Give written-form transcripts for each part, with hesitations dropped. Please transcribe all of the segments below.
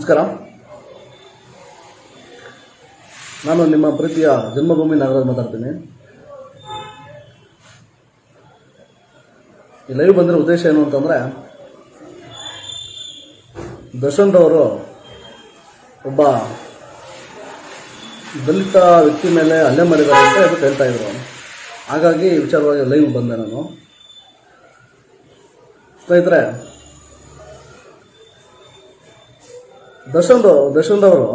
ನಮಸ್ಕಾರ. ನಾನು ನಿಮ್ಮ ಪ್ರೀತಿಯ ಜನ್ಮಭೂಮಿ ನಾಗರಾಜ್ ಮಾತಾಡ್ತೀನಿ. ಈ ಲೈವ್ ಬಂದಿರೋ ಉದ್ದೇಶ ಏನು ಅಂತಂದರೆ, ದರ್ಶನ್ ಅವರು ಒಬ್ಬ ದಲಿತ ವ್ಯಕ್ತಿ ಮೇಲೆ ಹಲ್ಲೆ ಮಾಡಿದ್ದಾರೆ ಅಂತ ಅದಕ್ಕೆ ಹೇಳ್ತಾ ಇದ್ರು. ಹಾಗಾಗಿ ವಿಚಾರವಾಗಿ ಲೈವ್ ಬಂದೆ ನಾನು. ಸ್ನೇಹಿತರೆ, ದರ್ಶನ್ ಅವರು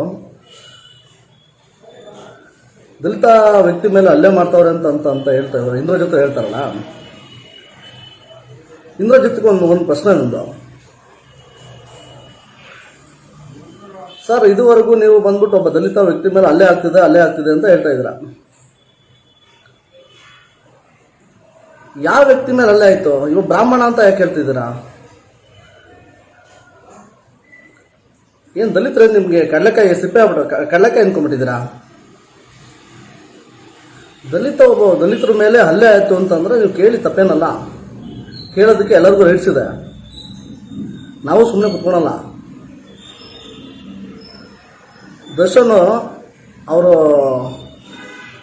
ದಲಿತ ವ್ಯಕ್ತಿ ಮೇಲೆ ಹಲ್ಲೆ ಮಾಡ್ತಾವ್ರೆ ಅಂತ ಹೇಳ್ತಾ ಇದ್ದಾರೆ. ಇಂದ್ರಜಿತ್ ಹೇಳ್ತಾರಲ್ಲ, ಇಂದ್ರಜಿತ್ಗೆ ಒಂದು ಪ್ರಶ್ನೆ ಉಂಟು. ಸರ್, ಇದುವರೆಗೂ ನೀವು ಬಂದ್ಬಿಟ್ಟು ಒಬ್ಬ ದಲಿತ ವ್ಯಕ್ತಿ ಮೇಲೆ ಹಲ್ಲೆ ಆಗ್ತಿದೆ ಅಂತ ಹೇಳ್ತಾ ಇದ್ದೀರಾ. ಯಾವ ವ್ಯಕ್ತಿ ಮೇಲೆ ಹಲ್ಲೆ ಆಯ್ತು? ಇವು ಬ್ರಾಹ್ಮಣ ಅಂತ ಯಾಕೆ ಹೇಳ್ತಿದ್ದೀರಾ? ಏನು ದಲಿತರೇ ನಿಮಗೆ ಕಡಲೆಕಾಯಿ ಸಿಪ್ಪೆ ಕಡಲೆಕಾಯಿ ಅನ್ಕೊಂಡ್ಬಿಟ್ಟಿದ್ದೀರಾ? ದಲಿತರ ಮೇಲೆ ಹಲ್ಲೆ ಆಯಿತು ಅಂತಂದರೆ ನೀವು ಕೇಳಿ ತಪ್ಪೇನಲ್ಲ. ಕೇಳೋದಕ್ಕೆ ಎಲ್ಲರಿಗೂ ರೈಟ್ಸ್ ಇದೆ. ನಾವು ಸುಮ್ಮನೆ ಕುತ್ಕೊಳಲ್ಲ. ದರ್ಶನ್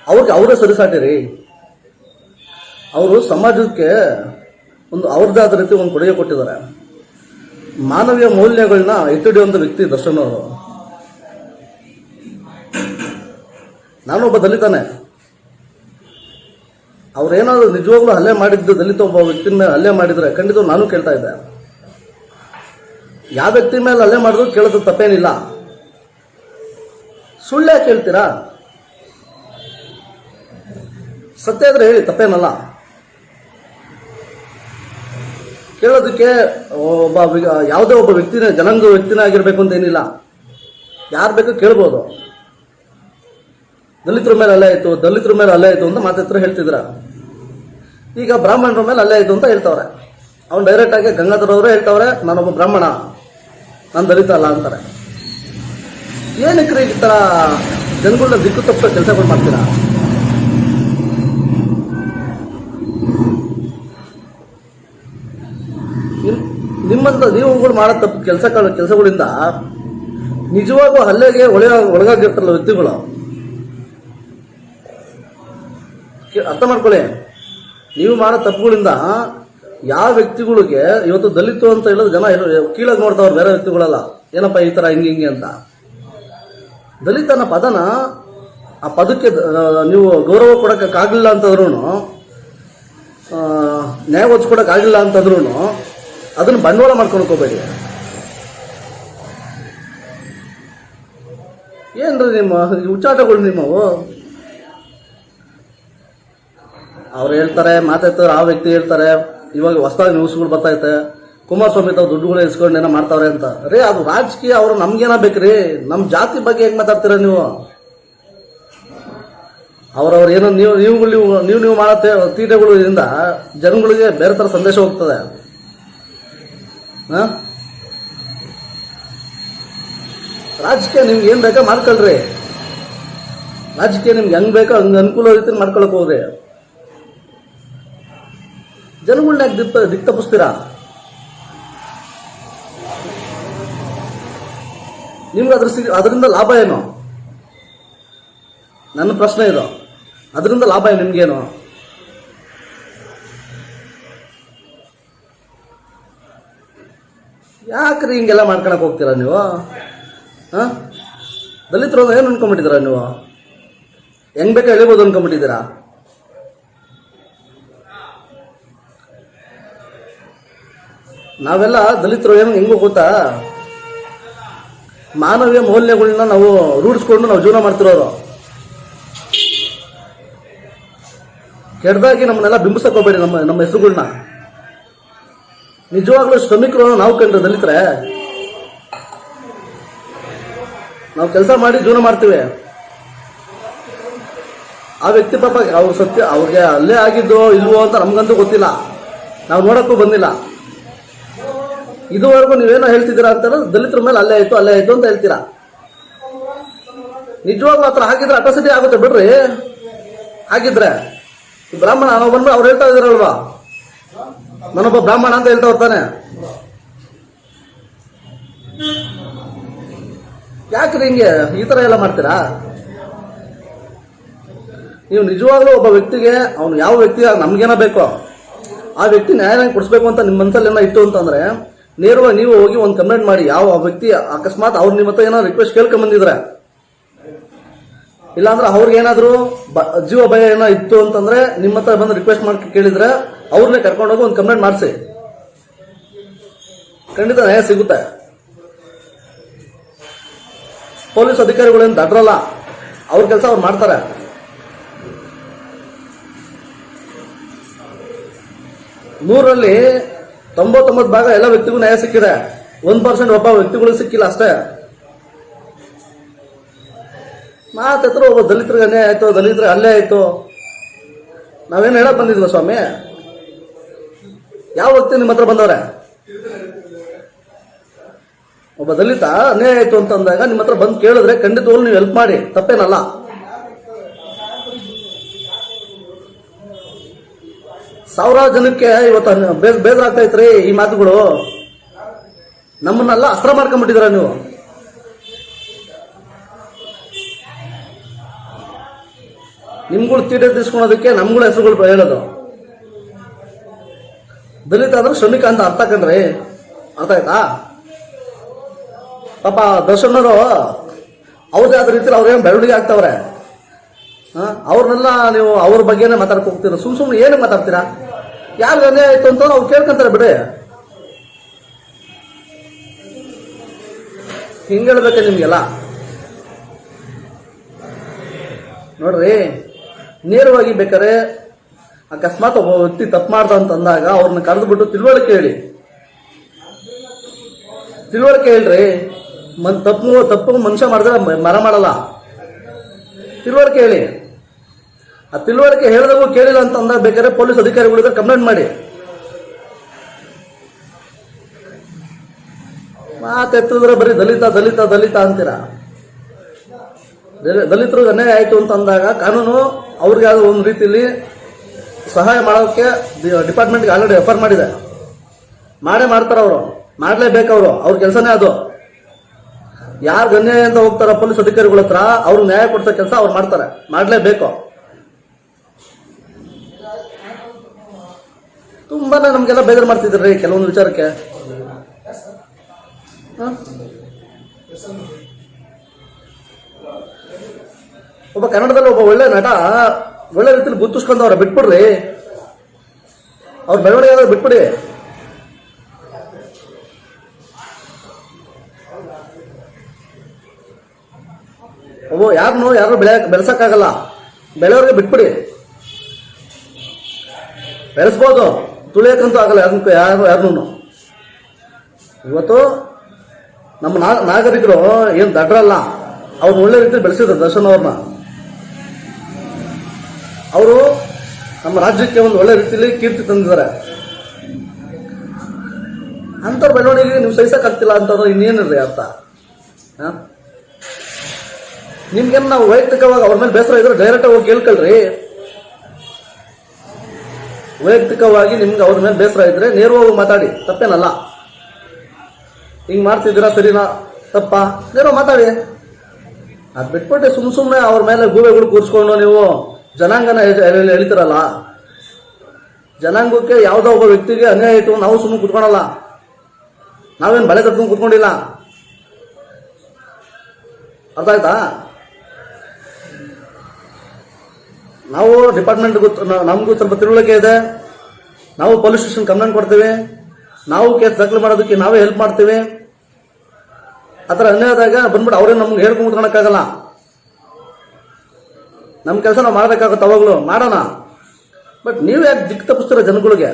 ಅವ್ರಿಗೆ ಅವರೇ ಸರಿಸಾಟಿರಿ. ಅವರು ಸಮಾಜಕ್ಕೆ ಅವ್ರದ್ದೇ ಆದ ರೀತಿ ಒಂದು ಕೊಡುಗೆ ಕೊಟ್ಟಿದ್ದಾರೆ. ಮಾನವೀಯ ಮೌಲ್ಯಗಳನ್ನ ಎತ್ತಿಡಿಯುವಂಥ ವ್ಯಕ್ತಿ ದರ್ಶನ್ ಅವರು. ನಾನೊಬ್ಬ ದಲಿತನೇ. ಅವ್ರೇನಾದ್ರು ನಿಜವಾಗ್ಲೂ ಹಲ್ಲೆ ಮಾಡಿದ್ದು ದಲಿತ ಒಬ್ಬ ವ್ಯಕ್ತಿ ಮೇಲೆ ಹಲ್ಲೆ ಮಾಡಿದ್ರೆ ಖಂಡಿತ ನಾನು ಕೇಳ್ತಾ ಇದ್ದೆ. ಯಾವ ವ್ಯಕ್ತಿ ಮೇಲೆ ಹಲ್ಲೆ ಮಾಡಿದ್ರು ಕೇಳೋದು ತಪ್ಪೇನಿಲ್ಲ. ಸುಳ್ಳು ಯಾಕೆ ಹೇಳ್ತೀರಾ? ಸತ್ಯ ಇದ್ರೆ ಹೇಳಿ, ತಪ್ಪೇನಲ್ಲ. ಕೇಳೋದಕ್ಕೆ ಯಾವುದೇ ಒಬ್ಬ ವ್ಯಕ್ತಿನ ಜನಾಂಗ ವ್ಯಕ್ತಿನ ಆಗಿರ್ಬೇಕು ಅಂತ ಏನಿಲ್ಲ. ಯಾರು ಬೇಕೋ ಕೇಳ್ಬೋದು. ದಲಿತರ ಮೇಲೆ ಹಲ್ಲೆ ಆಯಿತು ಅಂತ ಮಾತ್ರ ಹೇಳ್ತಿದ್ರ. ಈಗ ಬ್ರಾಹ್ಮಣರ ಮೇಲೆ ಹಲ್ಲೆ ಆಯಿತು ಅಂತ ಹೇಳ್ತವ್ರೆ. ಅವ್ನು ಡೈರೆಕ್ಟ್ ಆಗಿ ಗಂಗಾಧರ್ ಅವರೇ ಹೇಳ್ತವ್ರೆ, ನಾನೊಬ್ಬ ಬ್ರಾಹ್ಮಣ, ನಾನು ದಲಿತ ಅಲ್ಲ ಅಂತಾರೆ. ಏನಕ್ಕೆ ಈ ಥರ ಜನಗಳನ್ನ ದಿಕ್ಕು ತಪ್ಪ ಕೆಲಸಗಳು ಮಾಡ್ತೀರಾ? ನಿಮ್ಮಂತ ನೀವುಗಳು ಮಾಡೋ ತಪ್ಪು ಕೆಲಸಗಳಿಂದ ನಿಜವಾಗೂ ಹಲ್ಲೆಗೆ ಒಳಗಾಗಿರ್ತಾರಲ್ಲ ವ್ಯಕ್ತಿಗಳು. ಅರ್ಥ ಮಾಡ್ಕೊಳ್ಳಿ. ನೀವು ಮಾಡೋ ತಪ್ಪುಗಳಿಂದ ಯಾವ ವ್ಯಕ್ತಿಗಳಿಗೆ ಇವತ್ತು ದಲಿತು ಅಂತ ಹೇಳೋದು ಜನ ಕೀಳಾಗಿ ನೋಡ್ತಾವ್ರು, ಬೇರೆ ವ್ಯಕ್ತಿಗಳಲ್ಲ. ಏನಪ್ಪ ಈ ಥರ ಹಿಂಗೆ ಅಂತ. ದಲಿತ ಅನ್ನೋ ಪದನ, ಆ ಪದಕ್ಕೆ ನೀವು ಗೌರವ ಕೊಡೋಕ್ಕಾಗಲಿಲ್ಲ ಅಂತಂದ್ರೂ, ನ್ಯಾಯ ಒದಗಿಸ್ಕೊಡೋಕ್ಕಾಗಲಿಲ್ಲ ಅಂತಂದ್ರೂ ಅದನ್ನು ಬಂಡವಾಳ ಮಾಡ್ಕೊಂಡು ಹೋಗಬೇಡಿ. ಏನ್ರಿ ನಿಮ್ಮ ಹುಚ್ಚಾಟಗಳು ನಿಮ್ಮವು? ಅವ್ರು ಹೇಳ್ತಾರೆ, ಮಾತಾಡ್ತಾರೆ, ಆ ವ್ಯಕ್ತಿ ಹೇಳ್ತಾರೆ. ಇವಾಗ ಹೊಸದಾಗಿ ನ್ಯೂಸ್ಗಳು ಬರ್ತೈತೆ, ಕುಮಾರಸ್ವಾಮಿ ತಾವು ದುಡ್ಡುಗಳು ಇಸ್ಕೊಂಡು ಏನೋ ಮಾಡ್ತಾವ್ರೆ ಅಂತ. ರೀ, ಅದು ರಾಜಕೀಯ. ಅವರು ನಮ್ಗೇನ ಬೇಕ್ರಿ? ನಮ್ಮ ಜಾತಿ ಬಗ್ಗೆ ಹೆಂಗೆ ಮಾತಾಡ್ತೀರ ನೀವು? ಅವ್ರವ್ರು ಏನೋ ನೀವು ಮಾಡೋ ತೀಟೆಗಳಿಂದ ಜನಗಳಿಗೆ ಬೇರೆ ಥರ ಸಂದೇಶ ಹೋಗ್ತದೆ. ರಾಜಕೀಯ ನಿಮ್ಗೆ ಏನ್ ಬೇಕಾ ಮಾಡ್ಕೊಳ್ರಿ. ರಾಜಕೀಯ ನಿಮ್ಗೆ ಹೆಂಗ್ ಬೇಕೋ ಹಂಗ ಅನುಕೂಲ ರೀತಿ ಮಾಡ್ಕೊಳಕ್ ಹೋಗ್ರಿ. ಜನಗಳನ್ನ ದಿಕ್ ತಪ್ಪಿಸ್ತೀರಾ? ನಿಮ್ಗೆ ಅದರಿಂದ ಲಾಭ ಏನು? ನನ್ನ ಪ್ರಶ್ನೆ ಇದು. ಅದರಿಂದ ಲಾಭ ಏನು ನಿಮ್ಗೇನು? ಯಾಕ್ರಿ ಹಿಂಗೆಲ್ಲ ಮಾಡ್ಕೊಳಕ್ ಹೋಗ್ತೀರಾ ನೀವು? ದಲಿತರು ಏನು ಅನ್ಕೊಂಡ್ಬಿಟ್ಟಿದ್ದೀರಾ ನೀವು? ಹೆಂಗ್ ಬೇಕಾ ಎಳಿಬೋದು ಅನ್ಕೊಂಡ್ಬಿಟ್ಟಿದ್ದೀರಾ? ನಾವೆಲ್ಲ ದಲಿತರು ಏನು ಹೆಂಗೋ ಗೊತ್ತಾ? ಮಾನವೀಯ ಮೌಲ್ಯಗಳನ್ನ ನಾವು ರೂಢಿಸ್ಕೊಂಡು ನಾವು ಜೀವನ ಮಾಡ್ತಿರೋರು. ಕೆಟ್ಟದಾಗಿ ನಮ್ಮನ್ನೆಲ್ಲ ಬಿಂಬಿಸಕ್ ಹೋಗ್ಬೇಡಿ. ನಮ್ಮ ಹೆಸರುಗಳನ್ನ ನಿಜವಾಗ್ಲೂ ಶ್ರಮಿಕರು ನಾವು ಕಂಡ್ರೆ ದಲಿತರೆ, ನಾವು ಕೆಲಸ ಮಾಡಿ ಜೀವನ ಮಾಡ್ತೀವಿ. ಆ ವ್ಯಕ್ತಿ ಪಾಪ ಅವ್ರಿಗೆ ಅಲ್ಲೇ ಆಗಿದ್ದೋ ಇಲ್ವೋ ಅಂತ ನಮ್ಗಂತೂ ಗೊತ್ತಿಲ್ಲ. ನಾವು ನೋಡಕ್ಕೂ ಬಂದಿಲ್ಲ. ಇದುವರೆಗೂ ನೀವೇನೋ ಹೇಳ್ತಿದ್ದೀರಾ ಅಂತ ದಲಿತರ ಮೇಲೆ ಅಲ್ಲೇ ಆಯ್ತು ಅಂತ ಹೇಳ್ತೀರಾ. ನಿಜವಾಗ್ಲೂ ಹತ್ರ ಹಾಕಿದ್ರೆ ಅಟ್ರಾಸಿಟಿ ಆಗುತ್ತೆ ಬಿಡ್ರಿ. ಹಾಗಿದ್ರೆ ಬ್ರಾಹ್ಮಣ ನಾವು ಬಂದ್ಬಿಟ್ಟು ಅವ್ರು ಹೇಳ್ತಾ ಇದಾರಲ್ವಾ, ನಾನೊಬ್ಬ ಬ್ರಾಹ್ಮಣ ಅಂತ ಹೇಳ್ತಾ ಹೋಗ್ತಾನೆ. ಯಾಕ್ರಿ ಹಿಂಗೆ ಈ ತರ ಎಲ್ಲ ಮಾಡ್ತೀರಾ? ನೀವು ನಿಜವಾಗ್ಲೂ ಒಬ್ಬ ವ್ಯಕ್ತಿಗೆ ಅವನು ಯಾವ ವ್ಯಕ್ತಿ ನಮ್ಗೇನ ಬೇಕೋ ಆ ವ್ಯಕ್ತಿ ನ್ಯಾಯ ಕೊಡಿಸ್ಬೇಕು ಅಂತ ನಿಮ್ಮ ಮನಸ್ಸಲ್ಲಿ ಏನೋ ಇತ್ತು ಅಂತಂದ್ರೆ ನೇರವಾಗಿ ನೀವು ಹೋಗಿ ಒಂದು ಕಂಪ್ಲೇಂಟ್ ಮಾಡಿ. ಯಾವ ವ್ಯಕ್ತಿ ಅಕಸ್ಮಾತ್ ಅವ್ರು ನಿಮ್ಮ ಹತ್ರ ಏನೋ ರಿಕ್ವೆಸ್ಟ್ ಕೇಳ್ಕೊಂಡ್ ಬಂದಿದ್ರೆ, ಇಲ್ಲಾಂದ್ರೆ ಅವ್ರಿಗೆ ಏನಾದ್ರು ಜೀವ ಭಯ ಏನೋ ಇತ್ತು ಅಂತಂದ್ರೆ ನಿಮ್ಮ ಹತ್ರ ಬಂದು ರಿಕ್ವೆಸ್ಟ್ ಮಾಡಿ ಕೇಳಿದ್ರೆ ಅವ್ರನ್ನೇ ಕರ್ಕೊಂಡೋಗಿ ಒಂದು ಕಂಪ್ಲೇಂಟ್ ಮಾಡಿಸಿ, ಖಂಡಿತ ನ್ಯಾಯ ಸಿಗುತ್ತೆ. ಪೊಲೀಸ್ ಅಧಿಕಾರಿಗಳೇನು ದಡ್ರಲ್ಲ, ಅವ್ರ ಕೆಲಸ ಅವ್ರು ಮಾಡ್ತಾರೆ. ನೂರಲ್ಲಿ 99 ಭಾಗ ಎಲ್ಲ ವ್ಯಕ್ತಿಗೂ ನ್ಯಾಯ ಸಿಕ್ಕಿದೆ, 1% ಒಬ್ಬ ವ್ಯಕ್ತಿಗಳು ಸಿಕ್ಕಿಲ್ಲ ಅಷ್ಟೇ. ಮಾತ್ರ ಒಬ್ಬ ದಲಿತರಿಗೆ ಅನ್ಯಾಯ ಆಯ್ತು, ದಲಿತರಿಗೆ ಅಲ್ಲೇ ಆಯ್ತು, ನಾವೇನು ಹೇಳಕ್ ಬಂದಿದ್ವ ಸ್ವಾಮಿ? ಯಾವ ವ್ಯಕ್ತಿ ನಿಮ್ಮ ಹತ್ರ ಬಂದವ್ರೆ? ಒಬ್ಬ ದಲಿತ ಅನ್ಯಾಯ ಆಯ್ತು ಅಂತ ಅಂದಾಗ ನಿಮ್ಮ ಹತ್ರ ಬಂದು ಕೇಳಿದ್ರೆ ಖಂಡಿತವಾಗ್ಲೂ ನೀವು ಹೆಲ್ಪ್ ಮಾಡಿ, ತಪ್ಪೇನಲ್ಲ. ಸಾವಿರಾರು ಜನಕ್ಕೆ ಇವತ್ತು ಬೇಸರ ಆಗ್ತಾ ಇತ್ರಿ ಈ ಮಾತುಗಳು. ನಮ್ಮನ್ನೆಲ್ಲ ಅಸ್ತ್ರ ಮಾಡ್ಕೊಂಡ್ಬಿಟ್ಟಿದ್ರ ನೀವು. ನಿಮ್ಗಳು ತೀಟೆ ತಿಳಿಸ್ಕೊಳೋದಕ್ಕೆ ನಮ್ಗಳ ಹೆಸರುಗಳು ಹೇಳೋದು. ದಲಿತ ಅಂದ್ರೆ ಶ್ರಮಿಕ ಅಂತ ಅರ್ಥ ಕಂಡ್ರಿ, ಅರ್ಥ ಆಯ್ತಾ? ಪಾಪ ದರ್ಶನರು ಅವ್ರದೇ ಆದ ರೀತಿಯಲ್ಲಿ ಅವ್ರೇನು ಬೆಳವಣಿಗೆ ಆಗ್ತಾವ್ರೆ. ಅವ್ರನ್ನೆಲ್ಲ ನೀವು ಅವ್ರ ಬಗ್ಗೆನೇ ಮಾತಾಡ್ಕೊ ಹೋಗ್ತೀರ. ಸುಮ್ಮನೆ ಏನಕ್ಕೆ ಮಾತಾಡ್ತೀರಾ? ಯಾರು ಅನ್ಯಾಯ ಆಯ್ತು ಅಂತ ಅವ್ರು ಕೇಳ್ಕೊಂತಾರೆ ಬಿಡಿ. ಹಿಂಗೆ ಹೇಳ್ಬೇಕೆ ನಿಮ್ಗೆಲ್ಲ? ನೋಡ್ರಿ, ನೇರವಾಗಿ ಬೇಕಾರೆ ಅಕಸ್ಮಾತ್ ಒಬ್ಬ ವ್ಯಕ್ತಿ ತಪ್ಪು ಮಾಡ್ದ ಅಂತ ಅಂದಾಗ ಅವ್ರನ್ನ ಕರೆದು ಬಿಟ್ಟು ತಿಳುವಳಿಕೆ ಹೇಳಿ, ತಿಳುವಳಿಕೆ ಹೇಳ್ರಿ. ತಪ್ಪು ಮನುಷ್ಯ ಮಾಡಿದ್ರೆ ಮರ ಮಾಡಲ್ಲ. ತಿಳುವಳಿಕೆ ಹೇಳಿ. ಆ ತಿಳುವಳಿಕೆ ಹೇಳಿದಾಗೂ ಕೇಳಿಲ್ಲ ಅಂತ ಅಂದಾಗ ಬೇಕಾದ್ರೆ ಪೊಲೀಸ್ ಅಧಿಕಾರಿಗಳಿಗೆ ಕಂಪ್ಲೇಂಟ್ ಮಾಡಿ. ಮಾತೆತ್ತಿದ್ರೆ ಬರೀ ದಲಿತ ದಲಿತ ದಲಿತ ಅಂತೀರಾ. ದಲಿತರಿಗೆ ಅನ್ಯಾಯ ಆಯ್ತು ಅಂತ ಅಂದಾಗ ಕಾನೂನು ಅವ್ರಿಗೆ ಒಂದು ರೀತಿಯಲ್ಲಿ ಸಹಾಯ ಮಾಡೋಕ್ಕೆ ಡಿಪಾರ್ಟ್ಮೆಂಟ್ಗೆ ಆಲ್ರೆಡಿ ರೆಫರ್ ಮಾಡಿದೆ. ಮಾಡೇ ಮಾಡ್ತಾರೆ ಅವರು, ಮಾಡಲೇಬೇಕು. ಅವ್ರ ಕೆಲಸನೇ ಅದು. ಯಾರು ಅನ್ಯಾಯ ಅಂತ ಹೋಗ್ತಾರ ಪೊಲೀಸ್ ಅಧಿಕಾರಿಗಳ ಹತ್ರ, ಅವ್ರು ನ್ಯಾಯ ಕೊಡ್ಸೋ ಕೆಲಸ ಅವ್ರು ಮಾಡ್ತಾರೆ, ಮಾಡಲೇಬೇಕು. ತುಂಬಾನೇ ನಮ್ಗೆಲ್ಲ ಬೇಜಾರು ಮಾಡ್ತಿದ್ರಿ ಕೆಲವೊಂದು ವಿಚಾರಕ್ಕೆ. ಒಬ್ಬ ಕನ್ನಡದಲ್ಲಿ ಒಬ್ಬ ಒಳ್ಳೆ ನಟ ಒಳ್ಳೆ ರೀತಿಯಲ್ಲಿ ಗುರ್ತಿಸ್ಕೊಂಡವ್ರ, ಬಿಟ್ಬಿಡ್ರಿ. ಅವ್ರ ಬೆಳವಣಿಗೆ ಬಿಟ್ಬಿಡಿ. ಒಬ್ಬ ಯಾರು ಬೆಳೆಸಕ್ಕಾಗಲ್ಲ, ಬೆಳೆಯೋರಿಗೆ ಬಿಟ್ಬಿಡಿ. ಬೆಳೆಸ್ಬೋದು, ತುಳಿಯಕ್ಕಂತೂ ಆಗಲ್ಲ ಯಾರನ್ನೂ. ಇವತ್ತು ನಮ್ಮ ನಾಗರಿಕರು ಏನ್ ದಡ್ರಲ್ಲ, ಅವ್ರನ್ನ ಒಳ್ಳೆ ರೀತಿ ಬೆಳೆಸಿದ್ರು. ದರ್ಶನ್ ಅವ್ರನ್ನ ಅವರು ನಮ್ಮ ರಾಜ್ಯಕ್ಕೆ ಒಂದು ಒಳ್ಳೆ ರೀತಿಯಲ್ಲಿ ಕೀರ್ತಿ ತಂದಿದ್ದಾರೆ. ಅಂತ ಬೆಳವಣಿಗೆ ನೀವು ಸಹಿಸಕ್ಕಾಗ್ತಿಲ್ಲ ಅಂತಂದ್ರೆ ಇನ್ನೇನಿರ್ರಿ ಅರ್ಥ? ನಿಮ್ಗೇನು ನಾವು ವೈಯಕ್ತಿಕವಾಗಿ ಅವ್ರ ಮೇಲೆ ಬೇಸರ ಇದ್ರೆ ಡೈರೆಕ್ಟ್ ಹೋಗಿ ಕೇಳ್ಕೊಳ್ರಿ. ವೈಯಕ್ತಿಕವಾಗಿ ನಿಮ್ಗೆ ಅವ್ರ ಮೇಲೆ ಬೇಸರ ಇದ್ರೆ ನೇರವಾಗಿ ಮಾತಾಡಿ, ತಪ್ಪೇನಲ್ಲ. ಹಿಂಗ್ ಮಾಡ್ತಿದ್ದೀರಾ ಸರಿನಾ ತಪ್ಪಾ ನೇರವಾಗಿ ಮಾತಾಡಿ. ಅದ್ ಬಿಟ್ಬಿಟ್ಟು ಸುಮ್ಮನೆ ಅವ್ರ ಮೇಲೆ ಗೂಬೆಗಳು ಕೂರಿಸ್ಕೊಂಡು ನೀವು ಜನಾಂಗನ ಎಳಿತಿರಲ್ಲ. ಜನಾಂಗಕ್ಕೆ ಯಾವುದೋ ಒಬ್ಬ ವ್ಯಕ್ತಿಗೆ ಅನ್ಯಾಯ ಇಟ್ಟು ನಾವು ಸುಮ್ಮನೆ ಕುತ್ಕೊಳಲ್ಲ. ನಾವೇನು ಬಳೆ ಕಟ್ಕೊಂಡು ಕುತ್ಕೊಂಡಿಲ್ಲ, ಅರ್ಥ ಆಯ್ತಾ? ನಾವು ಡಿಪಾರ್ಟ್ಮೆಂಟ್ ನಮಗೂ ಸ್ವಲ್ಪ ತಿಳುವಳಿಕೆ ಇದೆ. ನಾವು ಪೊಲೀಸ್ ಸ್ಟೇಷನ್ ಕಂಪ್ಲೇಂಟ್ ಕೊಡ್ತೀವಿ, ನಾವು ಕೇಸ್ ದಾಖಲೆ ಮಾಡೋದಕ್ಕೆ ನಾವೇ ಹೆಲ್ಪ್ ಮಾಡ್ತೀವಿ. ಆ ಥರ ಅನ್ಯಾಯದಾಗ ಬಂದ್ಬಿಟ್ಟು ಅವ್ರೇನು ನಮ್ಗೆ ಹೇಳ್ಕೊಂಡು ಕುತ್ಕೊಳಕ್ಕಾಗಲ್ಲ. ನಮ್ಮ ಕೆಲಸ ನಾವು ಮಾಡಬೇಕಾಗತ್ತೆ, ಅವಾಗಲೂ ಮಾಡೋಣ. ಬಟ್ ನೀವು ಯಾಕೆ ದಿಕ್ಕು ತಪ್ಪಿಸ್ತೀರ ಜನಗಳಿಗೆ?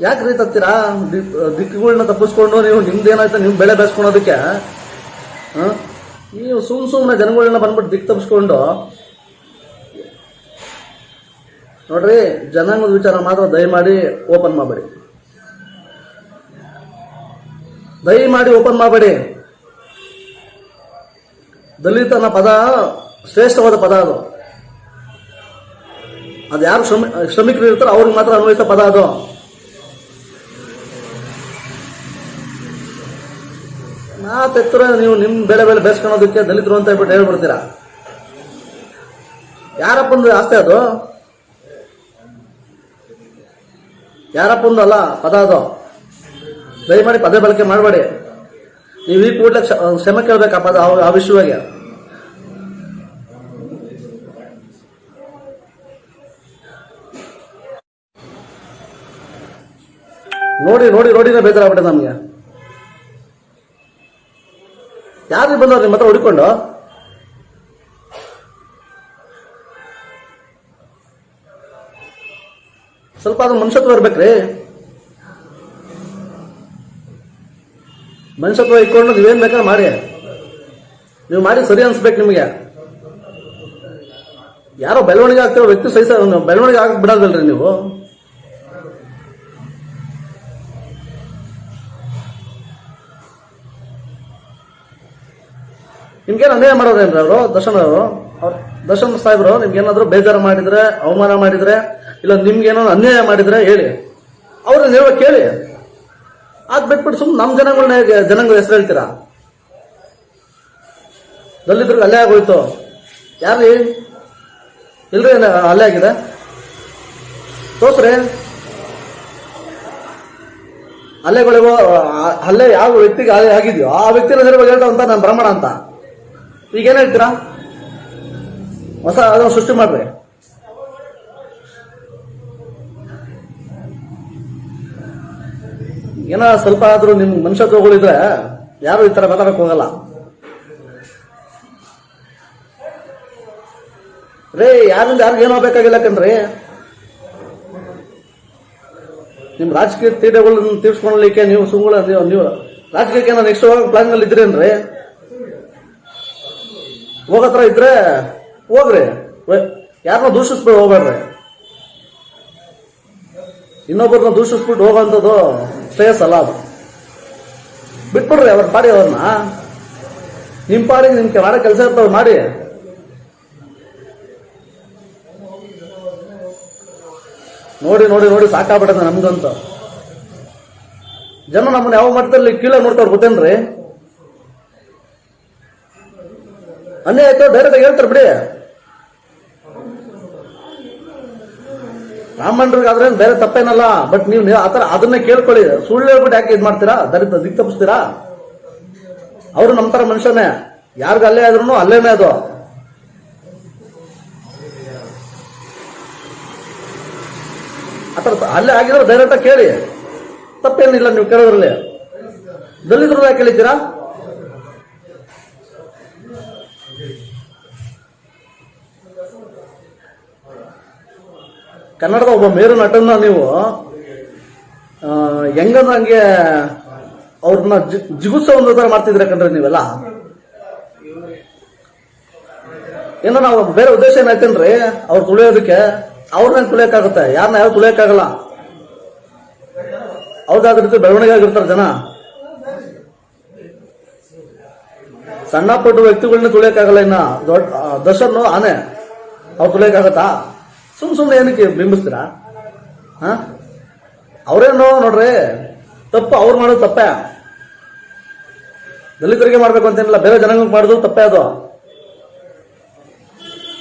ಯಾಕೆ ರೀ ತತ್ತೀರಾ? ದಿಕ್ಕುಗಳನ್ನ ತಪ್ಪಿಸ್ಕೊಂಡು ನೀವು ನಿಮ್ದೇನಾಯ್ತು ನಿಮ್ ಬೆಳೆ ಬೆಳೆಸ್ಕೊಳೋದಕ್ಕೆ ನೀವು ಸುಮ್ಮನೆ ಜನಗಳನ್ನ ಬಂದ್ಬಿಟ್ಟು ದಿಕ್ಕು ತಪ್ಪಿಸ್ಕೊಂಡು. ನೋಡ್ರಿ, ಜನಾಂಗದ ವಿಚಾರ ಮಾತ್ರ ದಯಮಾಡಿ ಓಪನ್ ಮಾಡಬೇಡಿ, ದಯಮಾಡಿ ಓಪನ್ ಮಾಡಬೇಡಿ. ದಲಿತನ ಪದ ಶ್ರೇಷ್ಠವಾದ ಪದ ಅದು. ಅದು ಯಾರು ಶ್ರಮಿಕರು ಇರ್ತಾರೋ ಅವ್ರಿಗೆ ಮಾತ್ರ ಅನ್ವಯಿಸೋ ಪದ ಅದು. ನಾ ತೆತ್ತರ ನೀವು ನಿಮ್ಮ ಬೆಳೆ ಬೇಯಿಸ್ಕೊಳೋದಕ್ಕೆ ದಲಿತರು ಅಂತ ಹೇಳ್ಬಿಟ್ಟು ಹೇಳ್ಬಿಡ್ತೀರಾ. ಯಾರಪ್ಪಂದು ಆಸ್ತಿ ಅದು? ಯಾರಪ್ಪಂದು ಅಲ್ಲ ಪದ ಅದು. ದಯಮಾಡಿ ಪದ ಬಳಕೆ ಮಾಡಬೇಡಿ. ನೀವು ಈ ಕೂಡಲೇ ಕ್ಷಮೆ ಕೇಳ್ಬೇಕು ಆ ಪದ ಆ ವಿಷಯವಾಗಿ. ನೋಡಿನೇ ಬೇಜಾರಾಗ್ಬಿಟ್ಟೆ ನಮ್ಗೆ. ಯಾರು ಬಂದವ್ರು ನಿಮ್ಮ ಹತ್ರ ಹುಡುಕೊಂಡು? ಸ್ವಲ್ಪ ಅದು ಮನುಷ್ಯತ್ವ ಇರ್ಬೇಕ್ರಿ. ಮನುಷ್ಯತ್ವ ಇಟ್ಕೊಂಡು ನೀವೇನ್ ಬೇಕಾದ್ರೆ ಮಾಡಿ, ನೀವು ಮಾಡಿ ಸರಿ ಅನ್ಸ್ಬೇಕು ನಿಮಗೆ. ಯಾರೋ ಬೆಳವಣಿಗೆ ಆಗ್ತಿರೋ ವ್ಯಕ್ತಿ ಬೆಳವಣಿಗೆ ಆಗಕ್ ಬಿಡೋದಲ್ರಿ ನೀವು. ನಿಮ್ಗೇನು ಅನ್ಯಾಯ ಮಾಡೋರೇನ್ರಿ ಅವರು? ದರ್ಶನ್ ಸಾಹೇಬ್ರು ನಿಮ್ಗೇನಾದ್ರು ಬೇಜಾರು ಮಾಡಿದ್ರೆ, ಅವಮಾನ ಮಾಡಿದ್ರೆ, ಇಲ್ಲ ನಿಮ್ಗೇನೋ ಅನ್ಯಾಯ ಮಾಡಿದ್ರೆ ಹೇಳಿ, ಅವ್ರನ್ನ ಹೇಳೋ ಕೇಳಿ. ಅದ್ ಬಿಟ್ಬಿಟ್ಟು ಸುಮ್ಮನೆ ನಮ್ಮ ಜನಾಂಗದ ಹೆಸರು ಹೇಳ್ತೀರಾ. ದಲಿತರಿಗೆ ಅಲ್ಲೇ ಆಗೋಯ್ತು. ಯಾರ್ರಿ ಇಲ್ರಿ ಅಲ್ಲೇ ಆಗಿದೆ? ತೋರ್ಸ್ರಿ ಅಲ್ಲೆಗಳಿಗೋ. ಅಲ್ಲೇ ಯಾವ ವ್ಯಕ್ತಿಗೆ ಆಗಿದೆಯೋ ಆ ವ್ಯಕ್ತಿನ ಹೆಸರು ಹೇಳ್ತಾವಂತ ನಾನು ಬ್ರಾಹ್ಮಣ ಅಂತ. ಈಗೇನ್ ಹೇಳ್ತೀರಾ? ಹೊಸ ಅದನ್ನು ಸೃಷ್ಟಿ ಮಾಡ್ರಿ. ಏನೋ ಸ್ವಲ್ಪ ಆದ್ರೂ ನಿಮ್ ಮನುಷ್ಯತ್ವಗಳಿದ್ರೆ ಯಾರು ಈ ತರ ಮಾತಾಡಕ್ ಹೋಗಲ್ಲ ರೇ. ಯಾರಿಂದ ಯಾರಿಗ ಏನೋ ಬೇಕಾಗಿಲ್ಲ ಕಣ್ರಿ. ನಿಮ್ ರಾಜಕೀಯ ತೀಟೆಗಳನ್ನ ತೀರ್ಸ್ಕೊಳ್ಳಲಿಕ್ಕೆ ನೀವು ನೀವು ರಾಜಕೀಯಕ್ಕೆ ಏನೋ ನೆಕ್ಸ್ಟ್ ಪ್ಲಾನ್ ಅಲ್ಲಿ ಇದ್ರೇನ್ರಿ? ಹೋಗತ್ರ ಇದ್ರೆ ಹೋಗ್ರಿ, ಯಾರನ್ನ ದೂಷಿಸ್ಬಿಟ್ಟು ಹೋಗ್ಬೇಡ್ರಿ. ಇನ್ನೊಬ್ಬರನ್ನ ದೂಷಿಸ್ಬಿಟ್ಟು ಹೋಗೋಂಥದ್ದು ಶ್ರೇಯಸ್ ಅಲ್ಲ. ಅದು ಬಿಟ್ಬಿಡ್ರಿ ಅವ್ರ ಪಾಡಿ. ಅವ್ರನ್ನ ನಿಮ್ ಪಾಡಿಗೆ ನಿಮ್ಗೆ ಮಾಡೋ ಕೆಲಸ ಇರ್ತಾವ ಮಾಡಿ. ನೋಡಿ ಸಾಕಾಗ್ಬಿಟ್ಟದ ನಮ್ಗಂತ. ಜನ ನಮ್ಮನ್ನ ಯಾವ ಮಟ್ಟದಲ್ಲಿ ಕೀಳಾಗಿ ನೋಡ್ತಾವ್ರು ಗೊತ್ತೇನ್ರಿ? ಅನ್ಯಾಯ ಆಯ್ತು ಡೈರೆಕ್ಟ್ ಆಗಿ ಹೇಳ್ತಾರೆ ಬಿಡಿ. ಬ್ರಾಹ್ಮಣರಿಗಾದ್ರೆ ಬೇರೆ ತಪ್ಪೇನಲ್ಲ. ಬಟ್ ನೀವು ಆತರ ಅದನ್ನೇ ಕೇಳ್ಕೊಳ್ಳಿ. ಸುಳ್ಳು ಹೇಳ್ಬಿಟ್ಟು ಯಾಕೆ ಇದ್ ಮಾಡ್ತೀರಾ? ದಿಕ್ ತಪ್ಪಿಸ್ತೀರಾ? ಅವರು ನಮ್ಮ ತರ ಮನುಷ್ಯನೇ. ಯಾರಿಗ ಅಲ್ಲೇ ಆದ್ರೂ ಅಲ್ಲೇನೇ ಅದು. ಆತರ ಅಲ್ಲೇ ಆಗಿದ್ರೆ ಡೈರೆಕ್ಟ್ ಆಗಿ ಕೇಳಿ, ತಪ್ಪೇನಿಲ್ಲ. ನೀವು ಕೇಳೋದ್ರಲ್ಲಿ ದಲಿತರು ಯಾಕೆ ಕೇಳಿದ್ದೀರಾ? ಕನ್ನಡದ ಒಬ್ಬ ಮೇರು ನಟನ್ನ ನೀವು ಹೆಂಗಂದ್ರೆ ಹಂಗೆ ಅವ್ರನ್ನ ಜಿಗುತ್ಸವ ಒಂದು ತರ ಮಾಡ್ತಿದ್ರೆ ಕಣ್ರಿ ನೀವೆಲ್ಲ. ಏನೋ ನಾವು ಬೇರೆ ಉದ್ದೇಶ ಏನಾಯ್ತೇನ್ರಿ ಅವ್ರು ತುಳಿಯೋದಕ್ಕೆ? ಅವ್ರನ್ನ ತುಳಿಯಕ್ಕಾಗುತ್ತೆ? ಯಾರನ್ನ ಯಾರು ತುಳಿಯಕ್ಕಾಗಲ್ಲ. ಅವ್ರದಾದ ರೀತಿ ಬೆಳವಣಿಗೆ ಆಗಿರ್ತಾರೆ ಜನ. ಸಣ್ಣ ಪುಟ್ಟ ವ್ಯಕ್ತಿಗಳನ್ನ ತುಳಿಯಕ್ಕಾಗಲ್ಲ. ಇನ್ನ ದೊಡ್ಡ ದರ್ಶನ್ ಆನೆ ಅವ್ರು ತುಳಿಯಕ್ಕಾಗತ್ತಾ? ಸುಮ್ನೆ ಏನಕ್ಕೆ ಬಿಂಬಿಸ್ತೀರಾ? ಅವ್ರೇನೋ ನೋಡ್ರಿ ತಪ್ಪು ಅವ್ರು ಮಾಡೋದು ತಪ್ಪೇ. ದಲಿತರಿಗೆ ಮಾಡ್ಬೇಕು ಅಂತೇನಿಲ್ಲ, ಬೇರೆ ಜನಾಂಗಕ್ಕೆ ಮಾಡೋದು ತಪ್ಪೇ. ಅದು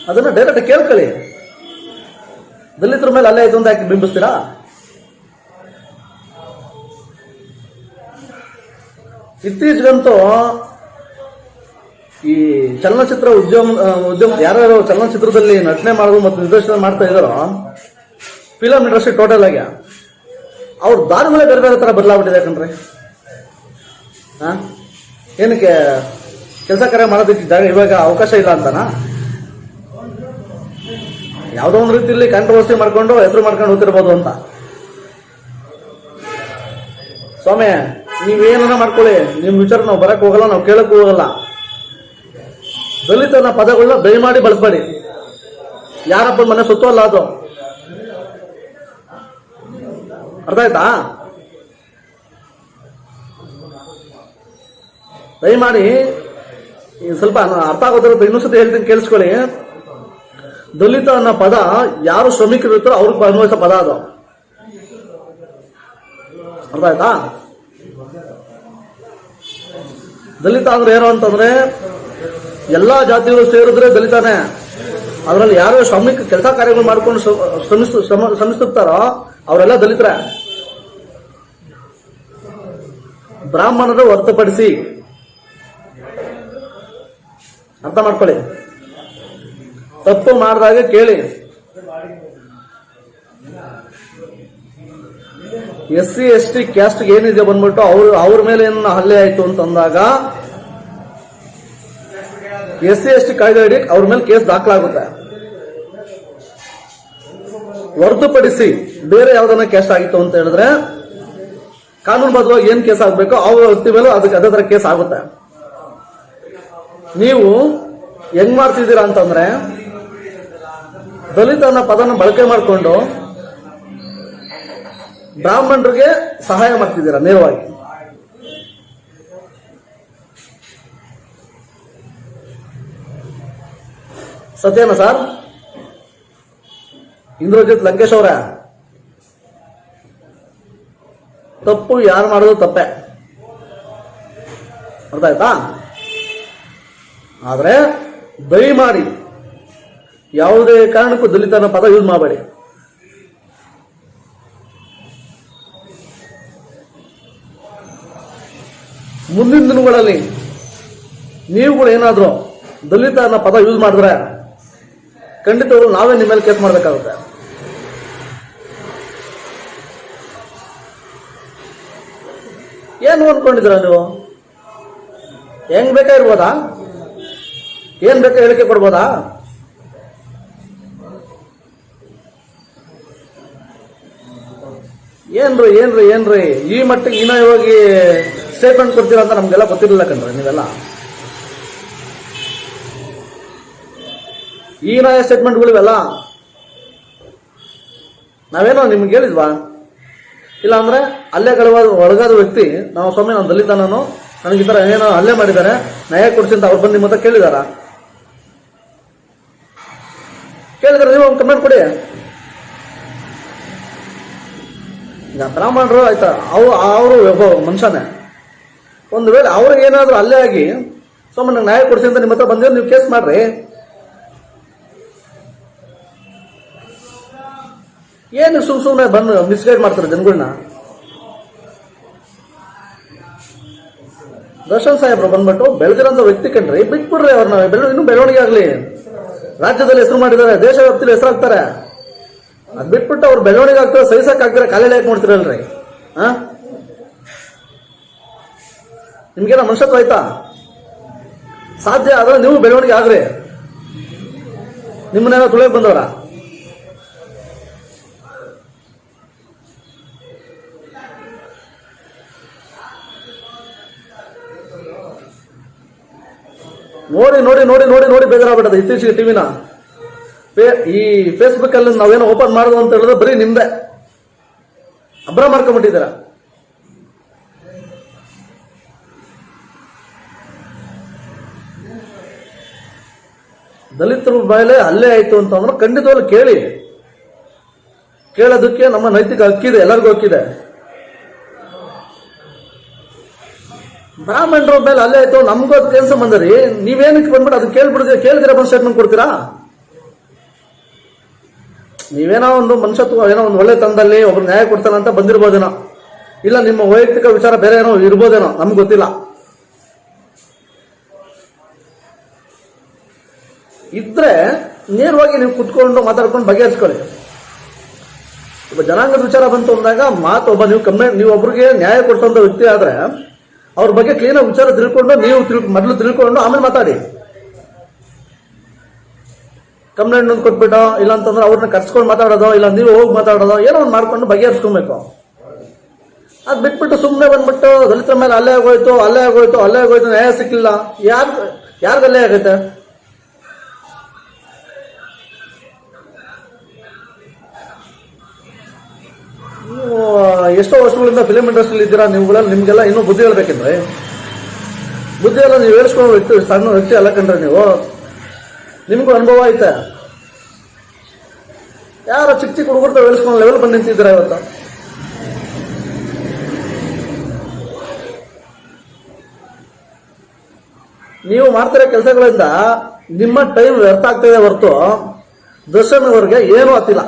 ಅದನ್ನ ಡೈರೆಕ್ಟ್ ಕೇಳ್ಕೊಳ್ಳಿ. ದಲಿತರ ಮೇಲೆ ಅಲ್ಲೇ ಆಯ್ತು ಅಂತ ಯಾಕೆ ಬಿಂಬಿಸ್ತೀರಾ? ಇತ್ತೀಚೆಗಂತೂ ಈ ಚಲನಚಿತ್ರ ಉದ್ಯಮ ಯಾರ್ಯಾರು ಚಲನಚಿತ್ರದಲ್ಲಿ ನಟನೆ ಮಾಡೋದು ಮತ್ತು ನಿರ್ದೇಶನ ಮಾಡ್ತಾ ಇದ್ದಾರೋ, ಫಿಲಂ ಇಂಡಸ್ಟ್ರಿ ಟೋಟಲ್ ಆಗಿ ಅವ್ರ ದಾರಿಗಳೇ ಬೇರೆ ಬೇರೆ ತರ ಬದಲಾಗ್ಬಿಟ್ಟಿದೆ ಕಣ್ರಿ. ಏನಕ್ಕೆ ಕೆಲಸ ಕಾರ್ಯ ಮಾಡೋದಕ್ಕೆ ಜಾಗ ಇವಾಗ ಅವಕಾಶ ಇಲ್ಲ ಅಂತನಾ? ಯಾವುದೋ ಒಂದು ರೀತಿಯಲ್ಲಿ ಕಾಂಟ್ರವರ್ಸಿ ಮಾಡ್ಕೊಂಡು ಹೆಸರು ಮಾಡ್ಕೊಂಡು ಹೋಗ್ತಿರ್ಬೋದು ಅಂತ. ಸ್ವಾಮಿ ನೀವೇನ ಮಾಡ್ಕೊಳ್ಳಿ, ನಿಮ್ ವಿಚಾರ ನಾವು ಬರಕ್ ಹೋಗಲ್ಲ, ನಾವು ಕೇಳಕ್ ಹೋಗಲ್ಲ. ದಲಿತನ ಪದಗಳನ್ನ ದಯಮಾಡಿ ಬಳಸಬೇಡಿ. ಯಾರಪ್ಪ ಮನೆ ಸೊತ್ತು ಅಲ್ಲ ಅದು. ಅರ್ಥ ಆಯ್ತಾ? ದಯಮಾಡಿ ಸ್ವಲ್ಪ ಅರ್ಥ ಆಗೋದ್ರ ಇನ್ನೊಂದ್ಸತಿ ಹೇಳ್ತೀನಿ, ಕೇಳಿಸ್ಕೊಳ್ಳಿ. ದಲಿತ ಅನ್ನೋ ಪದ ಯಾರು ಶ್ರಮಿಕರು ಇರ್ತಾರೋ ಅವ್ರಿಗೆ ಅನ್ವಯಿಸೋ ಪದ ಅದು. ಅರ್ಥ ಆಯ್ತಾ? ದಲಿತ ಅಂದ್ರೆ ಏನು ಅಂತಂದ್ರೆ ಎಲ್ಲಾ ಜಾತಿಗಳು ಸೇರಿದ್ರೆ ದಲಿತಾನೆ. ಅದರಲ್ಲಿ ಯಾರು ಶ್ರಮಿಕ ಕೆಲಸ ಕಾರ್ಯಗಳು ಮಾಡ್ಕೊಂಡು ಶ್ರಮಿಸುತ್ತಾರೋ ಅವರೆಲ್ಲ ದಲಿತರ. ಬ್ರಾಹ್ಮಣರು ಹೊರತುಪಡಿಸಿ, ಅರ್ಥ ಮಾಡ್ಕೊಳ್ಳಿ. ತಪ್ಪು ಮಾಡಿದಾಗ ಕೇಳಿ. SC ST ಕ್ಯಾಸ್ಟ್ ಏನಿದೆ ಬಂದ್ಬಿಟ್ಟು ಅವ್ರ ಮೇಲೆ ಏನು ಹಲ್ಲೆ ಆಯ್ತು ಅಂತಂದಾಗ SC ST ಕಾಯ್ದೆ ಅಡಿ ಅವ್ರ ಮೇಲೆ ಕೇಸ್ ದಾಖಲಾಗುತ್ತೆ. ಹೊರತುಪಡಿಸಿ ಬೇರೆ ಯಾವ್ದನ್ನ ಕ್ಯಾಸ್ಟ್ ಆಗಿತ್ತು ಅಂತ ಹೇಳಿದ್ರೆ ಕಾನೂನುಬದ್ಧವಾಗಿ ಏನ್ ಕೇಸ್ ಆಗ್ಬೇಕು ಅವ್ರ ವ್ಯಕ್ತಿ ಮೇಲೂ ಅದಕ್ಕೆ ಅದೇ ತರ ಕೇಸ್ ಆಗುತ್ತೆ. ನೀವು ಹೆಂಗ್ ಮಾಡ್ತಿದ್ದೀರಾ ಅಂತಂದ್ರೆ ದಲಿತ ಅನ್ನೋ ಪದನ ಬಳಕೆ ಮಾಡಿಕೊಂಡು ಬ್ರಾಹ್ಮಣರಿಗೆ ಸಹಾಯ ಮಾಡ್ತಿದ್ದೀರಾ ನೇರವಾಗಿ. ಸತ್ಯನಾ ಸರ್? ಇಂದ್ರಜಿತ್ ಲಂಕೇಶ್ ಅವರ ತಪ್ಪು ಯಾರು ಮಾಡೋದು ತಪ್ಪೆ, ಅರ್ಥ ಆಯ್ತಾ? ಆದ್ರೆ ದಯಮಾಡಿ ಯಾವುದೇ ಕಾರಣಕ್ಕೂ ದಲಿತನ ಪದ ಯೂಸ್ ಮಾಡಬೇಡಿ. ಮುಂದಿನ ದಿನಗಳಲ್ಲಿ ನೀವುಗಳು ಏನಾದ್ರು ದಲಿತ ಅನ್ನೋ ಪದ ಯೂಸ್ ಮಾಡಿದ್ರೆ ಖಂಡಿತವಾಗ್ಲೂ ನಾವೇ ನಿಮ್ಮ ಮೇಲೆ ಕೇಸ್ ಮಾಡಬೇಕಾಗುತ್ತೆ. ಏನು ಅನ್ಕೊಂಡಿದ್ದೀರಾ ನೀವು? ಹೆಂಗ್ ಬೇಕಾ ಇರ್ಬೋದಾ? ಏನ್ ಬೇಕಾ ಹೇಳಿಕೆ ಕೊಡ್ಬೋದಾ? ಏನ್ರಿ ಈ ಮಟ್ಟಿಗೆ ಹೀನಾಯವಾಗಿ ಸ್ಟೇಟ್ಮೆಂಟ್ ಕೊಡ್ತೀರಾ ಅಂತ ನಮ್ಗೆಲ್ಲ ಗೊತ್ತಿರಲಿಲ್ಲ ಕಣ್ರಿ. ನೀವೆಲ್ಲ ಹೀನಾಯ ಸ್ಟೇಟ್ಮೆಂಟ್ಗಳಿವೆಲ್ಲ ನಾವೇನೋ ನಿಮ್ಗೆ ಹೇಳಿದ್ವಾ? ಇಲ್ಲ ಅಂದ್ರೆ ಅಲ್ಲೇ ಒಳಗಾದ ವ್ಯಕ್ತಿ ನಾವು ಸ್ವಾಮಿ ನಾನು ದಲಿತ, ನನಗೆ ಈ ತರ ಏನೋ ಹಲ್ಲೆ ಮಾಡಿದ್ದಾರೆ, ನ್ಯಾಯ ಕೊಡಿಸಿ ಅಂತ ಅವ್ರು ಬಂದು ನಿಮ್ಮ ಹತ್ರ ಕೇಳಿದಾರ? ಕೇಳಿದ್ರೆ ನೀವು ಒಂದು ಕಮೆಂಟ್ ಕೊಡಿ. ಈಗ ಬ್ರಾಹ್ಮಣರು ಆಯ್ತಾ, ಅವರು ಒಬ್ಬ ಮನುಷ್ಯನೇ. ಒಂದು ವೇಳೆ ಅವ್ರಿಗೆ ಏನಾದ್ರು ಅಲ್ಲೇ ಆಗಿ ಸ್ವಾಮಿ ನಂಗೆ ನ್ಯಾಯ ಕೊಡಿಸಿ ಅಂತ ನಿಮ್ಮ ಹತ್ರ ಬಂದಿರೋ ನೀವು ಕೇಸ್ ಮಾಡ್ರಿ. ಏನು ಸುಮ್ಮನೆ ಬಂದು ಮಿಸ್ಗೈಡ್ ಮಾಡ್ತಾರೆ ಜನಗಳನ್ನ. ದರ್ಶನ್ ಸಾಹೇಬ್ರು ಬಂದ್ಬಿಟ್ಟು ಬೆಳೆದಿರೋಂಥ ವ್ಯಕ್ತಿ ಕಣ್ರಿ, ಬಿಟ್ಬಿಡ್ರಿ ಅವ್ರನ್ನ. ಇನ್ನೂ ಬೆಳವಣಿಗೆ ಆಗ್ಲಿ. ರಾಜ್ಯದಲ್ಲಿ ಹೆಸರು ಮಾಡಿದ್ದಾರೆ, ದೇಶ ವ್ಯಾಪ್ತಿಯಲ್ಲಿ ಹೆಸರಾಗ್ತಾರೆ. ಅದ್ ಬಿಟ್ಬಿಟ್ಟು ಅವ್ರು ಬೆಳವಣಿಗೆ ಆಗ್ತಾರೆ, ಸಹಿಸಕ್ ಆಗ್ತಾರೆ, ಕಾಲೇಜ್ ಯಾಕೆ ನೋಡ್ತಿರಲ್ರಿ? ನಿಮ್ಗೇನ ಮನುಷ್ಯತ್ವ ಆಯ್ತಾ? ಸಾಧ್ಯ ಆದ್ರೆ ನೀವು ಬೆಳವಣಿಗೆ ಆಗ್ರಿ. ನಿಮ್ಮನ್ನೇನೋ ತುಳಿಯಕ್ ಬಂದವರ? ನೋಡಿ ನೋಡಿ ನೋಡಿ ನೋಡಿ ನೋಡಿ ಬೇಜಾರಾಗ್ಬಿಟ್ಟದ ಇತ್ತೀಚೆಗೆ ಟಿವಿನ. ಈ ಫೇಸ್ಬುಕ್ ಅಲ್ಲಿ ನಾವೇನೋ ಓಪನ್ ಮಾಡೋದು ಅಂತ ಹೇಳಿದ್ರೆ ಬರೀ ನಿಮ್ದೆ ಅಬ್ರ ಮಾಡ್ಕೊಂಡ್ಬಿಟ್ಟಿದ್ದೀರ. ದಲಿತರ ಮೇಲೆ ಹಲ್ಲೆ ಆಯ್ತು ಅಂತಂದ್ರೆ ಖಂಡಿತವಾಗ್ಲೂ ಕೇಳಿ. ಕೇಳೋದಕ್ಕೆ ನಮ್ಮ ನೈತಿಕ ಹಕ್ಕಿದೆ, ಎಲ್ಲರಿಗೂ ಹಕ್ಕಿದೆ. ಬ್ರಾಹ್ಮಣರ ಮೇಲೆ ಅಲ್ಲೇ ಆಯ್ತು, ನಮಗೂ ಅದಕ್ಕೆ ಏನ್ ಸಂಬಂಧ ರೀ? ನೀವೇನಕ್ಕೆ ಬಂದ್ಬಿಟ್ಟು ಅದಕ್ಕೆ ಕೇಳಿದಿರ ಬಂದು ಸ್ಟೇಟ್ಮೆಂಟ್ ಕೊಡ್ತೀರಾ? ನೀವೇನೋ ಒಂದು ಮನುಷ್ಯತ್ವ, ಏನೋ ಒಂದು ಒಳ್ಳೆ ತಂದಲ್ಲಿ ಒಬ್ರು ನ್ಯಾಯ ಕೊಡ್ತಾನ ಅಂತ ಬಂದಿರ್ಬೋದೇನೋ, ಇಲ್ಲ ನಿಮ್ಮ ವೈಯಕ್ತಿಕ ವಿಚಾರ ಬೇರೆ ಏನೋ ಇರ್ಬೋದೇನೋ, ನಮ್ಗೆ ಗೊತ್ತಿಲ್ಲ. ಇದ್ರೆ ನೇರವಾಗಿ ನೀವು ಕುತ್ಕೊಂಡು ಮಾತಾಡ್ಕೊಂಡು ಬಗೆಹರಿಸ್ಕೊಳ್ಳಿ. ಒಬ್ಬ ಜನಾಂಗದ ವಿಚಾರ ಬಂತು ಅಂದಾಗ ಒಬ್ಬ ನೀವು ಒಬ್ರಿಗೆ ನ್ಯಾಯ ಕೊಡ್ಸೋಂಥ ವ್ಯಕ್ತಿ ಆದ್ರೆ ಅವ್ರ ಬಗ್ಗೆ ಕ್ಲೀನಾಗಿ ವಿಚಾರ ತಿಳ್ಕೊಂಡು ನೀವು ಮೊದಲು ತಿಳ್ಕೊಂಡು ಆಮೇಲೆ ಮಾತಾಡಿ. ಕಂಪ್ಲೇಂಟ್ ಒಂದು ಕೊಟ್ಬಿಟ್ಟು ಇಲ್ಲ ಅಂತಂದ್ರೆ ಅವ್ರನ್ನ ಕರ್ಸ್ಕೊಂಡು ಮಾತಾಡೋದು, ಇಲ್ಲ ನೀವು ಹೋಗಿ ಮಾತಾಡೋದು, ಏನೋ ಒಂದು ಮಾಡ್ಕೊಂಡು ಬಗೆಹರಿಸ್ಕೊಬೇಕು. ಅದ್ ಬಿಟ್ಬಿಟ್ಟು ಸುಮ್ಮನೆ ಬಂದ್ಬಿಟ್ಟು ದಲಿತರ ಮೇಲೆ ಅಲ್ಲೇ ಆಗೋಯ್ತು ನ್ಯಾಯ ಸಿಕ್ಕಿಲ್ಲ. ಯಾರ್ದು ಅಲ್ಲೇ ಆಗೈತೆ? ನೀವು ಎಷ್ಟೋ ವರ್ಷಗಳಿಂದ ಫಿಲಿಂ ಇಂಡಸ್ಟ್ರಿಯಲ್ಲಿ ಇದ್ದೀರಾ, ನೀವುಗಳಲ್ಲಿ ನಿಮ್ಗೆಲ್ಲ ಇನ್ನೂ ಬುದ್ಧಿ ಹೇಳ್ಬೇಕಂದ್ರೆ ಬುದ್ಧಿ ಎಲ್ಲ ನೀವು ಹೇಳಿಸ್ಕೊಳ್ಳೋ ವ್ಯಕ್ತಿ, ಸಣ್ಣ ವ್ಯಕ್ತಿ ಅಲ್ಲ ಕಂಡ್ರೆ ನೀವು. ನಿಮ್ಗೂ ಅನುಭವ ಐತೆ. ಯಾರೋ ಚಿಕ್ಕ ಚಿಕ್ಕ ಹುಡುಗರ್ತ ಹೇಳಿಸ್ಕೊಂಡು ಲೆವೆಲ್ ಬಂದು ನಿಂತಿದ್ದೀರಾ ಇವತ್ತು. ನೀವು ಮಾಡ್ತಿರೋ ಕೆಲಸಗಳಿಂದ ನಿಮ್ಮ ಟೈಮ್ ವ್ಯರ್ಥ ಆಗ್ತಿದೆ ಹೊರತು ದರ್ಶನ್ ಅವ್ರಿಗೆ ಏನೂ ಆಗ್ತಿಲ್ಲ.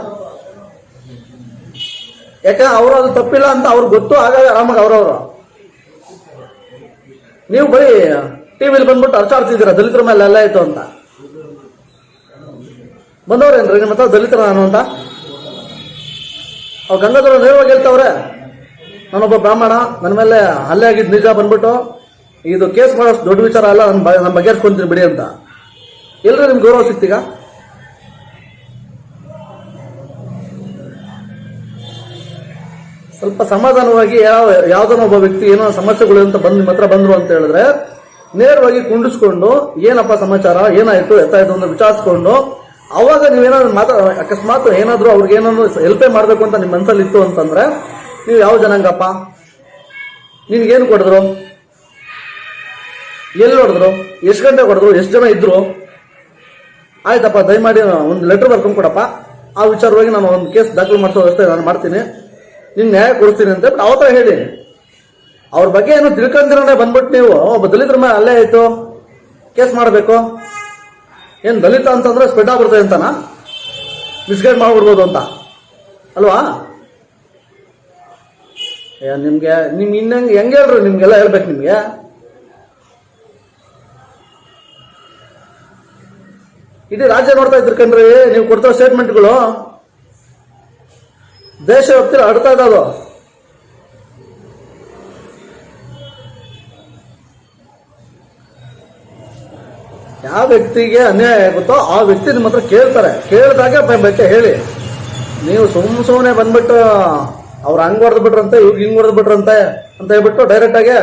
ಯಾಕಂದ್ರೆ ಅವರು ಅದು ತಪ್ಪಿಲ್ಲ ಅಂತ ಅವ್ರಿಗೆ ಗೊತ್ತು, ಹಾಗಾಗಿ ಆರಾಮಾಗಿ ಅವ್ರವ್ರು. ನೀವು ಬರೀ ಟಿವಿಲಿ ಬಂದ್ಬಿಟ್ಟು ಅರ್ಚಾಡ್ತಿದ್ದೀರಾ ದಲಿತರ ಮೇಲೆ ಎಲ್ಲ ಆಯ್ತು ಅಂತ. ಬಂದವ್ರೇನ್ರಿ ನಿಮ್ಮ ಹತ್ರ ದಲಿತರ ನಾನು ಅಂತ? ಅವ್ರು ಗಂಗಾಧರ ನೇರವಾಗಿ ಹೇಳ್ತಾವ್ರೆ, ನಾನೊಬ್ಬ ಬ್ರಾಹ್ಮಣ, ನನ್ನ ಮೇಲೆ ಹಲ್ಲೆ ಆಗಿದ್ದು ನಿಜ, ಬಂದ್ಬಿಟ್ಟು ಇದು ಕೇಸ್ ಮಾಡೋಷ್ಟು ದೊಡ್ಡ ವಿಚಾರ ಅಲ್ಲ, ನಾನು ಬಗೆಹರಿಸ್ಕೊಂತೀನಿ ಬಿಡಿ ಅಂತ. ಎಲ್ರಿ ನಿಮ್ಗೆ ಗೌರವ ಸಿಗ್ತೀಗ? ಸ್ವಲ್ಪ ಸಮಾಧಾನವಾಗಿ ಯಾವ್ದನ್ನ ಒಬ್ಬ ವ್ಯಕ್ತಿ ಏನೋ ಸಮಸ್ಯೆಗಳು ಅಂತ ಬಂದು ನಿಮ್ಮ ಹತ್ರ ಬಂದ್ರು ಅಂತ ಹೇಳಿದ್ರೆ ನೇರವಾಗಿ ಕುಂಡಿಸ್ಕೊಂಡು ಏನಪ್ಪ ಸಮಾಚಾರ, ಏನಾಯ್ತು ಎತ್ತಾಯ್ತು ಅಂತ ವಿಚಾರಿಸ್ಕೊಂಡು ಅವಾಗ ನೀವೇನಾದ್ರು ಅಕಸ್ಮಾತ್ ಏನಾದ್ರು ಅವ್ರಿಗೆ ಏನಾದ್ರು ಹೆಲ್ಪೇ ಮಾಡ್ಬೇಕು ಅಂತ ನಿಮ್ಮ ಮನಸ್ಸಲ್ಲಿ ಇತ್ತು ಅಂತಂದ್ರೆ ನೀವು ಯಾವ ಜನಾಂಗಪ್ಪ, ನಿನ್ಗೇನು ಕೊಡಿದ್ರು, ಎಲ್ಲಿ ಹೊಡೆದ್ರು, ಎಷ್ಟು ಗಂಟೆ ಹೊಡೆದ್ರು, ಎಷ್ಟು ಜನ ಇದ್ರು, ಆಯ್ತಪ್ಪ ದಯಮಾಡಿ ಒಂದು ಲೆಟರ್ ಬರ್ಕೊಂಡು ಕೊಡಪ್ಪ, ಆ ವಿಚಾರವಾಗಿ ನಾನು ಒಂದು ಕೇಸ್ ದಾಖಲು ಮಾಡಿಸೋ ವ್ಯವಸ್ಥೆ ನಾನು ಮಾಡ್ತೀನಿ, ನಿನ್ ನ್ಯಾಯ ಕೊಡಿಸ್ತೀನಿ ಅಂತ ಅವತ್ತ ಹೇಳಿ. ಅವ್ರ ಬಗ್ಗೆ ಏನು ತಿಳ್ಕೊಂತಿರೋನೆ ಬಂದ್ಬಿಟ್ಟು ನೀವು ಒಬ್ಬ ದಲಿತರ ಮೇಲೆ ಅಲ್ಲೇ ಆಯ್ತು ಕೇಸ್ ಮಾಡಬೇಕು, ಏನ್ ದಲಿತ ಅಂತಂದ್ರೆ ಸ್ಪ್ರೆಡ್ ಆಗ್ಬಿಡ್ತದೆ ಅಂತನಾ, ಮಿಸ್ಗೈಡ್ ಮಾಡ್ಬಿಡ್ಬೋದು ಅಂತ ಅಲ್ವಾ? ನಿಮ್ಗೆ ನಿಮ್ ಇನ್ನಂಗೆ ಹೆಂಗೆ ಹೇಳ್ರಿ, ನಿಮ್ಗೆಲ್ಲ ಹೇಳ್ಬೇಕು. ನಿಮ್ಗೆ ಇಡೀ ರಾಜ್ಯ ನೋಡ್ತಾ ಇದ್ರಕಂಡ್ರಿ ನೀವು ಕೊಡ್ತಿರೋ ಸ್ಟೇಟ್ಮೆಂಟ್ಗಳು, ದೇಶ ವ್ಯಾಪ್ತಿ ಹರಡ್ತಾ ಇದ್ದದು. ಯಾವ ವ್ಯಕ್ತಿಗೆ ಅನ್ಯಾಯ ಆಗುತ್ತೋ ಆ ವ್ಯಕ್ತಿ ನಿಮ್ಮ ಹತ್ರ ಕೇಳ್ತಾರೆ, ಕೇಳಿದಾಗ ಬೇಕಾ ಹೇಳಿ. ನೀವು ಸುಮ್ಮನೆ ಬಂದ್ಬಿಟ್ಟು ಅವ್ರು ಹಂಗ್ ಹೊಡೆದ್ ಬಿಟ್ರಂತೆ, ಇವ್ರು ಹಿಂಗ್ ಹೊಡೆದ್ ಬಿಟ್ರಂತೆ ಅಂತ ಹೇಳ್ಬಿಟ್ಟು ಡೈರೆಕ್ಟ್ ಆಗಿ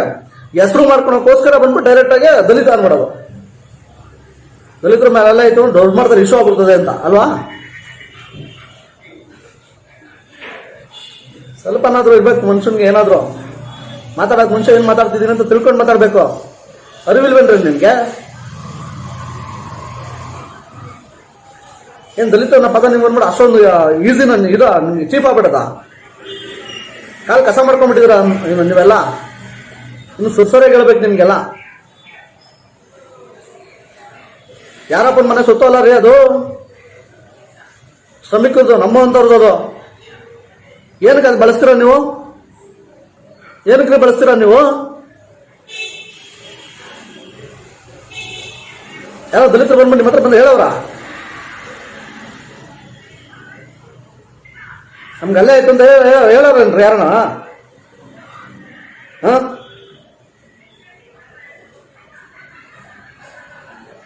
ಹೆಸರು ಮಾಡ್ಕೊಳಕೋಸ್ಕರ ಬಂದ್ಬಿಟ್ಟು ಡೈರೆಕ್ಟ್ ಆಗಿ ದಲಿತ ಅನ್ಬಿಡೋದು. ದಲಿತರ ಮೇಲೆಲ್ಲ ಆಯ್ತು ದೊಡ್ಡ ಮಾಡ್ತಾರೆ, ಇಶ್ಯೂ ಆಗ್ಬಿಡ್ತದೆ ಅಂತ ಅಲ್ವಾ? ಸ್ವಲ್ಪನಾದ್ರೂ ಇರ್ಬೇಕು ಮನುಷ್ಯನ್ಗೆ. ಏನಾದ್ರು ಮಾತಾಡೋಕೆ ಮುಂಚೆ ಏನ್ ಮಾತಾಡ್ತಿದ್ದೀನಿ ಅಂತ ತಿಳ್ಕೊಂಡು ಮಾತಾಡ್ಬೇಕು. ಅರಿವಿಲ್ವೇನ್ರಿ ನಿಮ್ಗೆ? ಏನ್ ದಲಿತ ಅನ್ನೋ ಪದ ನಿಮ್ಗೆ ಬಂದ್ಬಿಟ್ಟು ಅಷ್ಟೊಂದು ಈಸಿ ಇದು ನಿಮ್ಗೆ ಚೀಫ್ ಆಗ್ಬಿಡದ? ಕಾಲ್ ಕಸ ಮಾಡ್ಕೊಂಡ್ಬಿಟ್ಟಿದ್ರ ನೀವೆಲ್ಲ. ಇನ್ನು ಸುರ್ಸರಿಗೆ ಹೇಳ್ಬೇಕು ನಿಮ್ಗೆಲ್ಲ. ಯಾರಪ್ಪನ ಮನೆ ಸುತ್ತ ಅಲ್ಲ ರೀ ಅದು, ಶ್ರಮಿಕರದು, ನಮ್ಮಂತವ್ರದ್ದು. ಅದು ಏನಕ್ಕೆ ಅದು ಬಳಸ್ತೀರ ನೀವು? ಏನಕ್ಕೆ ಬಳಸ್ತೀರ ನೀವು? ಯಾರೋ ದಲಿತರು ಬಂದ್ಬಿಟ್ಟು ನಿಮ್ಮ ಹತ್ರ ಬಂದು ಹೇಳವ್ರ ನಮ್ಗೆ ಅಲ್ಲೇ ಆಯ್ತು ಅಂತ ಹೇಳೋರೇನ್ರಿ ಯಾರನ?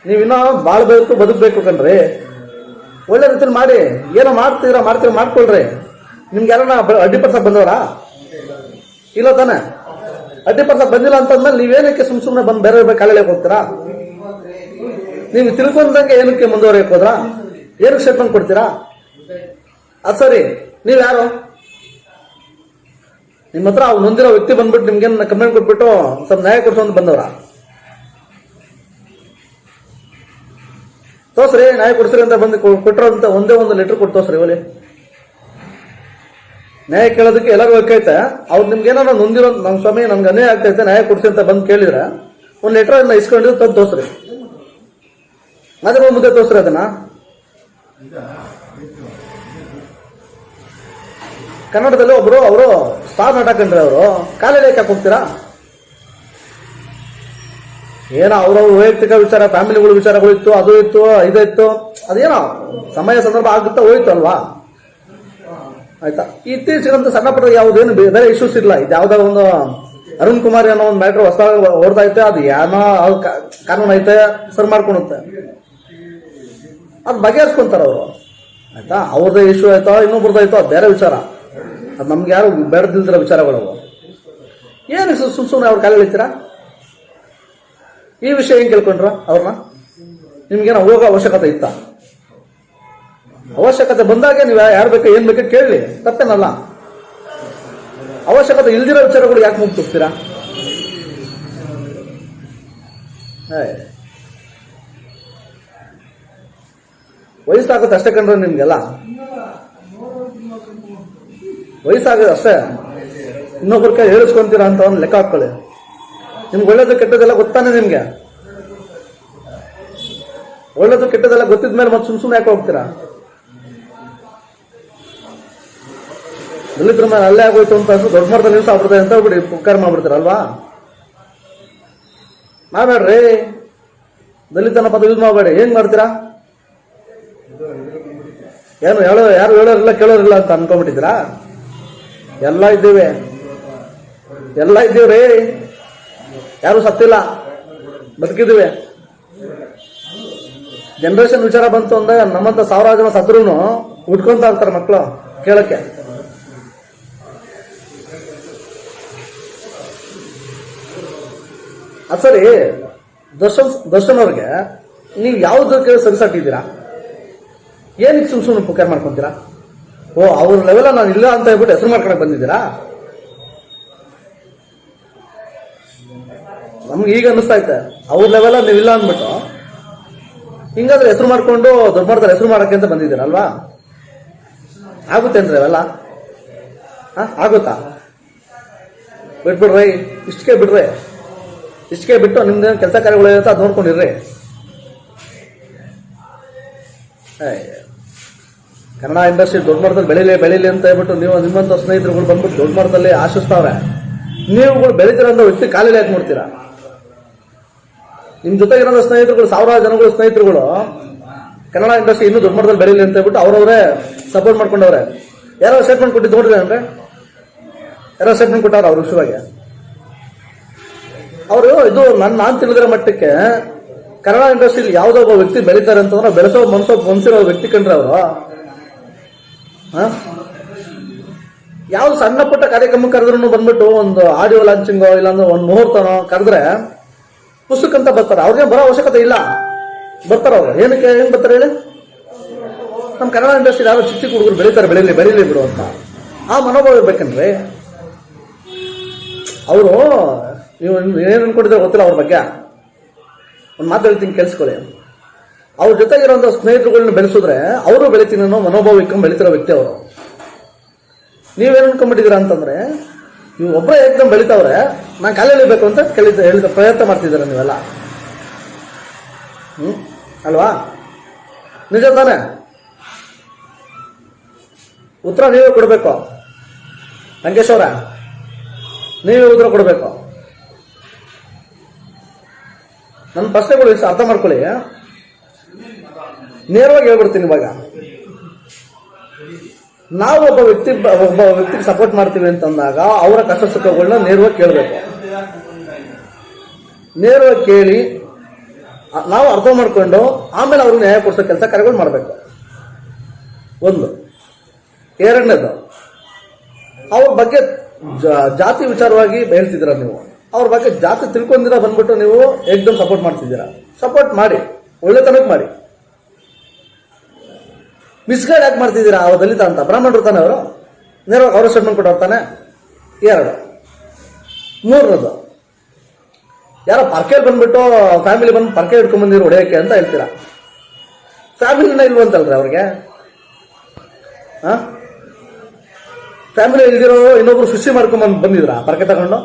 ನೀವಿನ್ನ ಬಾಳ್ಬೇಕು, ಬದುಕಬೇಕು ಕಣ್ರಿ. ಒಳ್ಳೆ ರೀತಿಯಲ್ಲಿ ಮಾಡಿ. ಏನೋ ಮಾಡ್ತೀರಾ ಮಾಡ್ಕೊಳ್ರಿ. ನಿಮ್ಗೆ ಯಾರನ್ನ ಅಡ್ಡಿಪಡಿಸಕ್ ಬಂದವರಾ? ಇಲ್ಲ ತಾನೆ? ಅಡ್ಡಿಪಡಿಸಕ್ ಬಂದಿಲ್ಲ ಅಂತಂದ್ಮೇಲೆ ನೀವೇನಕ್ಕೆ ಸುಮ್ಮನೆ ಬಂದು ಬೇರೆ ಕಾಲೆಗೆ ಹೋಗ್ತೀರಾ? ನೀವು ತಿಳ್ಕೊಂಡಂಗೆ ಏನಕ್ಕೆ ಮುಂದುವರೆಯಕ್ಕೆ ಹೋದ್ರಾ? ಏನಕ್ಕೆ ಸ್ಟೇಟ್ಮೆಂಟ್ ಕೊಡ್ತೀರಾ? ಅದು ಸರಿ, ನೀವ್ ಯಾರು? ನಿಮ್ಮ ಹತ್ರ ಅವ್ರು ನೊಂದಿರೋ ವ್ಯಕ್ತಿ ಬಂದ್ಬಿಟ್ಟು ನಿಮ್ಗೇನು ಕಂಪ್ಲೇಂಟ್ ಕೊಟ್ಬಿಟ್ಟು ಸ್ವಲ್ಪ ನ್ಯಾಯ ಕೊಡ್ಸೋದು ಬಂದವ್ರ? ತೋರ್ಸ್ರಿ, ನ್ಯಾಯ ಕೊಡ್ಸ್ರಿ ಅಂತ ಬಂದು ಕೊಟ್ಟಿರೋಂತ ಒಂದೇ ಒಂದು ಲೆಟರ್ ಕೊಟ್ಟು ತೋರ್ಸ್ರಿ. ಒಲಿ ನ್ಯಾಯ ಕೇಳೋದಕ್ಕೆ ಎಲ್ಲರೂ ಬೇಕೈತೆ. ಅವ್ರು ನಿಮ್ಗೆ ಏನಾದ್ರು ನೊಂದಿರೋ, ನಮ್ಮ ಸ್ವಾಮಿ ನಮ್ಗೆ ಅನ್ಯಾಯ ಆಗ್ತೈತೆ ನ್ಯಾಯ ಕೊಡ್ಸಿ ಅಂತ ಬಂದು ಕೇಳಿದ್ರೆ ಒಂದು ಲೆಟರ್ ಇಸ್ಕೊಂಡಿದ್ದು ತಂದು ತೋರ್ಸ್ರಿ. ಅದ್ರ ಮುಂದೆ ತೋರ್ಸ್ರಿ ಅದನ್ನ. ಕನ್ನಡದಲ್ಲಿ ಒಬ್ರು ಅವರು ಸ್ಟಾರ್ ನಟ ಕಂಡ್ರೆ ಅವರು ಕಾಲೇಜ್ ಯಾಕೆ ಹೋಗ್ತೀರಾ? ಏನೋ ಅವ್ರವ್ರ ವೈಯಕ್ತಿಕ ವಿಚಾರ, ಫ್ಯಾಮಿಲಿಗಳ ವಿಚಾರಗಳು ಇತ್ತು, ಅದು ಇತ್ತು, ಇದಿತ್ತು, ಅದೇನೋ ಸಮಯ ಸಂದರ್ಭ ಆಗುತ್ತಾ ಹೋಯ್ತು ಅಲ್ವಾ? ಆಯ್ತಾ? ಇತ್ತೀಚೆಗಂತ ಸಣ್ಣ ಪುಟ್ಟ ಯಾವುದೇನು ಬೇರೆ ಇಶ್ಯೂಸ್ ಇಲ್ಲ. ಇದು ಯಾವ್ದಾದ್ರು ಒಂದು ಅರುಣ್ ಕುಮಾರ್ ಅನ್ನೋ ಒಂದು ಮ್ಯಾಟ್ರ್ ಹೊಸದಾಗಿ ಓಡ್ತಾ ಐತೆ, ಅದು ಏನೋ ಕಾನೂನು ಐತೆ, ಸರ್ ಮಾಡ್ಕೊಳುತ್ತೆ, ಅದು ಬಗೆಹರಿಸ್ಕೊಂತಾರ ಅವರು. ಆಯ್ತಾ? ಅವ್ರದ್ದೇ ಇಶ್ಯೂ ಆಯ್ತಾ ಇನ್ನೊಬ್ರದ್ದಾಯ್ತೋ ಅದು ಬೇರೆ ವಿಚಾರ. ಅದು ನಮ್ಗೆ ಯಾರು ಬೇಡದಿಲ್ದಿರೋ ವಿಚಾರಗಳು. ಏನು ಸುಮ್ಮನೆ ಅವ್ರ ಕಾಲ ಹೇಳ್ತೀರಾ? ಈ ವಿಷಯ ಹೆಂಗ್ ಕೇಳ್ಕೊಂಡ್ರ ಅವ್ರನ್ನ? ನಿಮ್ಗೇನೋ ಹೋಗೋ ಅವಶ್ಯಕತೆ ಇತ್ತ? ಅವಶ್ಯಕತೆ ಬಂದಾಗ ನೀವು ಯಾರು ಬೇಕು ಏನ್ ಬೇಕು ಕೇಳಲಿ, ತಪ್ಪೇನಲ್ಲ. ಅವಶ್ಯಕತೆ ಇಲ್ದಿರೋ ವಿಚಾರಗಳು ಯಾಕೆ ಮುಗ್ತಿರ್ತೀರಾ? ವಯಸ್ಸಾಗುತ್ತೆ ಅಷ್ಟೇ ಕಂಡ್ರೆ ನಿಮ್ಗೆಲ್ಲ. ವಯಸ್ಸಾಗುತ್ತೆ ಅಷ್ಟೇ. ಇನ್ನೊಬ್ಬರ ಕೈ ಹೇಳಿಸ್ಕೊಂತೀರಾ ಅಂತ ಒಂದು ಲೆಕ್ಕ ಹಾಕೊಳ್ಳಿ. ನಿಮ್ಗೆ ಒಳ್ಳೇದು ಕೆಟ್ಟದೆಲ್ಲ ಗೊತ್ತಾನೆ ನಿಮ್ಗೆ. ಒಳ್ಳೇದು ಕೆಟ್ಟದೆಲ್ಲ ಗೊತ್ತಿದ ಮೇಲೆ ಮತ್ತೆ ಸುಮ್ಮನೆ ಯಾಕೆ ಹೋಗ್ತೀರಾ? ದಲಿತರ ಮೇಲೆ ಅಲ್ಲೇ ಆಗೋಯ್ತು ಅಂತ ದೊಡ್ಡ ಮರದಲ್ಲಿ ನಿಲ್ಸ ಆಗ್ಬಿಡ್ತದೆ ಅಂತ ಹೋಗ್ಬಿಡಿ ಉಪಕಾರ ಮಾಡ್ಬಿಡ್ತೀರಲ್ವಾ? ಮಾಡಬೇಡ್ರಿ, ದಲಿತನ ಪದ ಯೂಸ್ ಮಾಡಬೇಡಿ. ಏನ್ ಮಾಡ್ತೀರಾ? ಏನು ಯಾರು ಹೇಳೋರಿಲ್ಲ ಕೇಳೋರಿಲ್ಲ ಅಂತ ಅನ್ಕೊಂಡ್ಬಿಟ್ಟಿದ್ದೀರಾ? ಎಲ್ಲ ಇದ್ದೀವ್ರಿ, ಯಾರು ಸತ್ತಿಲ್ಲ, ಬದುಕಿದ್ದೀವಿ. ಜನರೇಷನ್ ವಿಚಾರ ಬಂತು ಅಂದಾಗ ನಮ್ಮಂತ ಸಾವಿರಾರು ಜನ ಸತ್ರುನು ಉಟ್ಕೊಂತ ಇರ್ತಾರೆ ಮಕ್ಕಳು ಕೇಳಕ್ಕೆ. ಅದು ಸರಿ, ದರ್ಶನ್ ಅವ್ರಿಗೆ ನೀವು ಯಾವ್ದಕ್ಕೆ ಸರಿಸಾಟಿದ್ದೀರಾ? ಏನಕ್ಕೆ ಸುಮ್ಮನೆ ಪುಕಾರ ಮಾಡ್ಕೊಂತೀರಾ? ಓ, ಅವ್ರ ಲೆವೆಲ್ ನಾನು ಇಲ್ಲ ಅಂತ ಹೇಳ್ಬಿಟ್ಟು ಹೆಸರು ಮಾಡ್ಕೊಳಕ್ ಬಂದಿದ್ದೀರಾ? ನಮ್ಗೆ ಈಗ ಅನ್ನಿಸ್ತಾ ಐತೆ ಅವ್ರ ಲೆವೆಲ್ ನೀವಿಲ್ಲ ಅಂದ್ಬಿಟ್ಟು ಹಿಂಗಾದ್ರೆ ಹೆಸರು ಮಾಡ್ಕೊಂಡು ದೊಡ್ಡ ಮಾಡ್ತಾರೆ ಹೆಸರು ಮಾಡಕ್ಕೆ ಅಂತ ಬಂದಿದ್ದೀರಲ್ವಾ? ಆಗುತ್ತೇನ್ರಿ ಅವೆಲ್ಲ? ಆಗುತ್ತಾ? ಬಿಟ್ಬಿಡ್ರಿ, ಇಷ್ಟಕ್ಕೆ ಬಿಡ್ರಿ, ಇಷ್ಟಕ್ಕೆ ಬಿಟ್ಟು ನಿಮ್ದೇನು ಕೆಲಸ ಕಾರ್ಯಗಳು ಇರುತ್ತೆ ಅದು ನೋಡ್ಕೊಂಡಿರ್ರಿ. ಕನ್ನಡ ಇಂಡಸ್ಟ್ರಿ ದೊಡ್ಡ ಮಟ್ಟದಲ್ಲಿ ಬೆಳೀಲಿ ಅಂತ ಹೇಳ್ಬಿಟ್ಟು ನೀವು ನಿಮ್ಮಂತ ಸ್ನೇಹಿತರುಗಳು ಬಂದ್ಬಿಟ್ಟು ದೊಡ್ಡ ಮಟ್ಟದಲ್ಲಿ ಆಶಿಸ್ತಾವ್ರೆ. ನೀವುಗಳು ಬೆಳೀತೀರಂತ ವ್ಯಕ್ತಿ ಕಾಲಿಗೆ ಯಾಕೆ ನೋಡ್ತೀರಾ? ನಿಮ್ ಜೊತೆಗಿರೋ ಸ್ನೇಹಿತರುಗಳು, ಸಾವಿರಾರು ಜನಗಳು ಸ್ನೇಹಿತರುಗಳು ಕನ್ನಡ ಇಂಡಸ್ಟ್ರಿ ಇನ್ನೂ ದೊಡ್ಡ ಮಟ್ಟದಲ್ಲಿ ಬೆಳೀಲಿ ಅಂತ ಹೇಳ್ಬಿಟ್ಟು ಅವ್ರವರೇ ಸಪೋರ್ಟ್ ಮಾಡ್ಕೊಂಡವ್ರೆ. ಯಾರೋ ಸ್ಟೇಟ್ಮೆಂಟ್ ಕೊಟ್ಟಿದ್ದು ನೋಡಿದ್ರೆ ಅಂದ್ರೆ ಯಾರೋ ಸ್ಟೇಟ್ಮೆಂಟ್ ಕೊಟ್ಟವ್ರ ಅವ್ರ ವಿಷಯವಾಗಿ. ಅವರು ಇದು ನಾನು ತಿಳಿದಿರೋ ಮಟ್ಟಕ್ಕೆ ಕನ್ನಡ ಇಂಡಸ್ಟ್ರಿಯಲ್ಲಿ ಯಾವುದೋ ಒಬ್ಬ ವ್ಯಕ್ತಿ ಬೆಳೀತಾರೆ ಅಂತಂದ್ರೆ ಮನಸ್ಸಿರೋ ವ್ಯಕ್ತಿ ಕಂಡ್ರೆ ಅವರು ಯಾವ್ದು ಸಣ್ಣ ಪುಟ್ಟ ಕಾರ್ಯಕ್ರಮ ಕರೆದ್ರೂ ಬಂದ್ಬಿಟ್ಟು ಒಂದು ಆಡಿಯೋ ಲಾಂಚಿಂಗೋ ಇಲ್ಲಾಂದ್ರೆ ಒಂದು ಮುಹೂರ್ತನೋ ಕರೆದ್ರೆ ಪುಸ್ತಕ ಅಂತ ಬರ್ತಾರೆ. ಅವ್ರಿಗೆ ಬರೋ ಅವಶ್ಯಕತೆ ಇಲ್ಲ, ಬರ್ತಾರ ಅವ್ರು. ಏನಕ್ಕೆ ಏನ್ ಬರ್ತಾರೆ ಹೇಳಿ? ನಮ್ಮ ಕನ್ನಡ ಇಂಡಸ್ಟ್ರಿ ಯಾರು ಚಿಕ್ಕ ಹುಡುಗರು ಬೆಳೀತಾರೆ, ಬೆಳೀಲಿ ಬಿಡು ಅಂತ ಆ ಮನೋಭಾವ ಇರ್ಬೇಕನ್ರಿ. ಅವರು ನೀವು ಏನ್ ಅನ್ಕೊಂಡಿದ್ರೆ ಗೊತ್ತಿಲ್ಲ ಅವ್ರ ಬಗ್ಗೆ. ಒಂದು ಮಾತು ಹೇಳ್ತೀನಿ ಕೇಳಿಸ್ಕೊಳ್ಳಿ. ಅವ್ರ ಜೊತೆಗಿರೋಂಥ ಸ್ನೇಹಿತರುಗಳನ್ನ ಬೆಳೆಸಿದ್ರೆ ಅವರು ಬೆಳಿತೀನಿ ಅನ್ನೋ ಮನೋಭಾವ ಇಟ್ಕೊಂಡು ಬೆಳಿತಿರೋ ವ್ಯಕ್ತಿ ಅವರು. ನೀವೇನು ಅನ್ಕೊಂಡ್ಬಿಟ್ಟಿದ್ದೀರಾ ಅಂತಂದ್ರೆ ನೀವು ಒಬ್ಬರೇ ಏಕದಮ್ ಬೆಳಿತಾವ್ರೆ, ನಾನು ಕಾಲಲ್ಲಿ ಬೇಕು ಅಂತ ಹೇಳಿದ ಪ್ರಯತ್ನ ಮಾಡ್ತಿದ್ದೀರ ನೀವೆಲ್ಲ. ಅಲ್ವಾ? ನಿಜ ತಾನೆ? ಉತ್ತರ ನೀವೇ ಕೊಡಬೇಕು. ಲಂಕೇಶ್ ಅವರ, ನೀವೇ ಉತ್ತರ ಕೊಡಬೇಕು. ನನ್ನ ಪ್ರಶ್ನೆಗಳು ಅರ್ಥ ಮಾಡ್ಕೊಳ್ಳಿ. ನೇರವಾಗಿ ಹೇಳ್ಬಿಡ್ತೀನಿ. ಇವಾಗ ನಾವು ಒಬ್ಬ ವ್ಯಕ್ತಿಗೆ ಸಪೋರ್ಟ್ ಮಾಡ್ತೀವಿ ಅಂತಂದಾಗ ಅವರ ಕಷ್ಟ ಸುಖಗಳನ್ನ ನೇರವಾಗಿ ಕೇಳಬೇಕು. ನೇರವಾಗಿ ಕೇಳಿ ನಾವು ಅರ್ಥ ಮಾಡ್ಕೊಂಡು ಆಮೇಲೆ ಅವ್ರಿಗೆ ನ್ಯಾಯ ಕೊಡಿಸೋ ಕೆಲಸ ಕಾರ್ಯಗಳು ಮಾಡಬೇಕು. ಒಂದು. ಎರಡನೇದು, ಅವ್ರ ಬಗ್ಗೆ ಜಾತಿ ವಿಚಾರವಾಗಿ ಹೇಳ್ತಿದ್ದೀರಾ ನೀವು. ಅವ್ರ ಬಗ್ಗೆ ಜಾತಿ ತಿಳ್ಕೊಂಡಿರ ಬಂದ್ಬಿಟ್ಟು ನೀವು ಏಕ್ದಮ್ ಸಪೋರ್ಟ್ ಮಾಡ್ತಿದ್ದೀರಾ. ಸಪೋರ್ಟ್ ಮಾಡಿ, ಒಳ್ಳೆತನಕ್ಕೆ ಮಾಡಿ. ಮಿಸ್ಗೈಡ್ ಯಾಕೆ ಮಾಡ್ತಿದ್ದೀರಾ? ಅವ್ರು ದಲಿತ ಅಂತ ಬ್ರಾಹ್ಮಣರು ತಾನೆ ಅವರು, ನೇರವಾಗಿ ಅವರ ಸ್ಟೇಟ್ಮೆಂಟ್ ಕೊಟ್ಟವ್ರು ತಾನೆ. ಎರಡು. ಮೂರನೇದು, ಯಾರೋ ಪರ್ಕೆಲ್ ಬಂದ್ಬಿಟ್ಟು ಫ್ಯಾಮಿಲಿ ಬಂದು ಪರ್ಕೆ ಹಿಡ್ಕೊಂಡ್ ಬಂದಿರೋ ಹೊಡೆಯಕ್ಕೆ ಅಂತ ಹೇಳ್ತೀರಾ. ಫ್ಯಾಮಿಲಿನ ಇಲ್ವಂತಲ್ರಿ ಅವ್ರಿಗೆ? ಫ್ಯಾಮಿಲಿ ಇಲ್ದಿರೋ ಇನ್ನೊಬ್ರು ಸೃಷ್ಟಿ ಮಾಡ್ಕೊಂಡ್ ಬಂದಿದ್ರ ಪರ್ಕೆ ತಗೊಂಡು?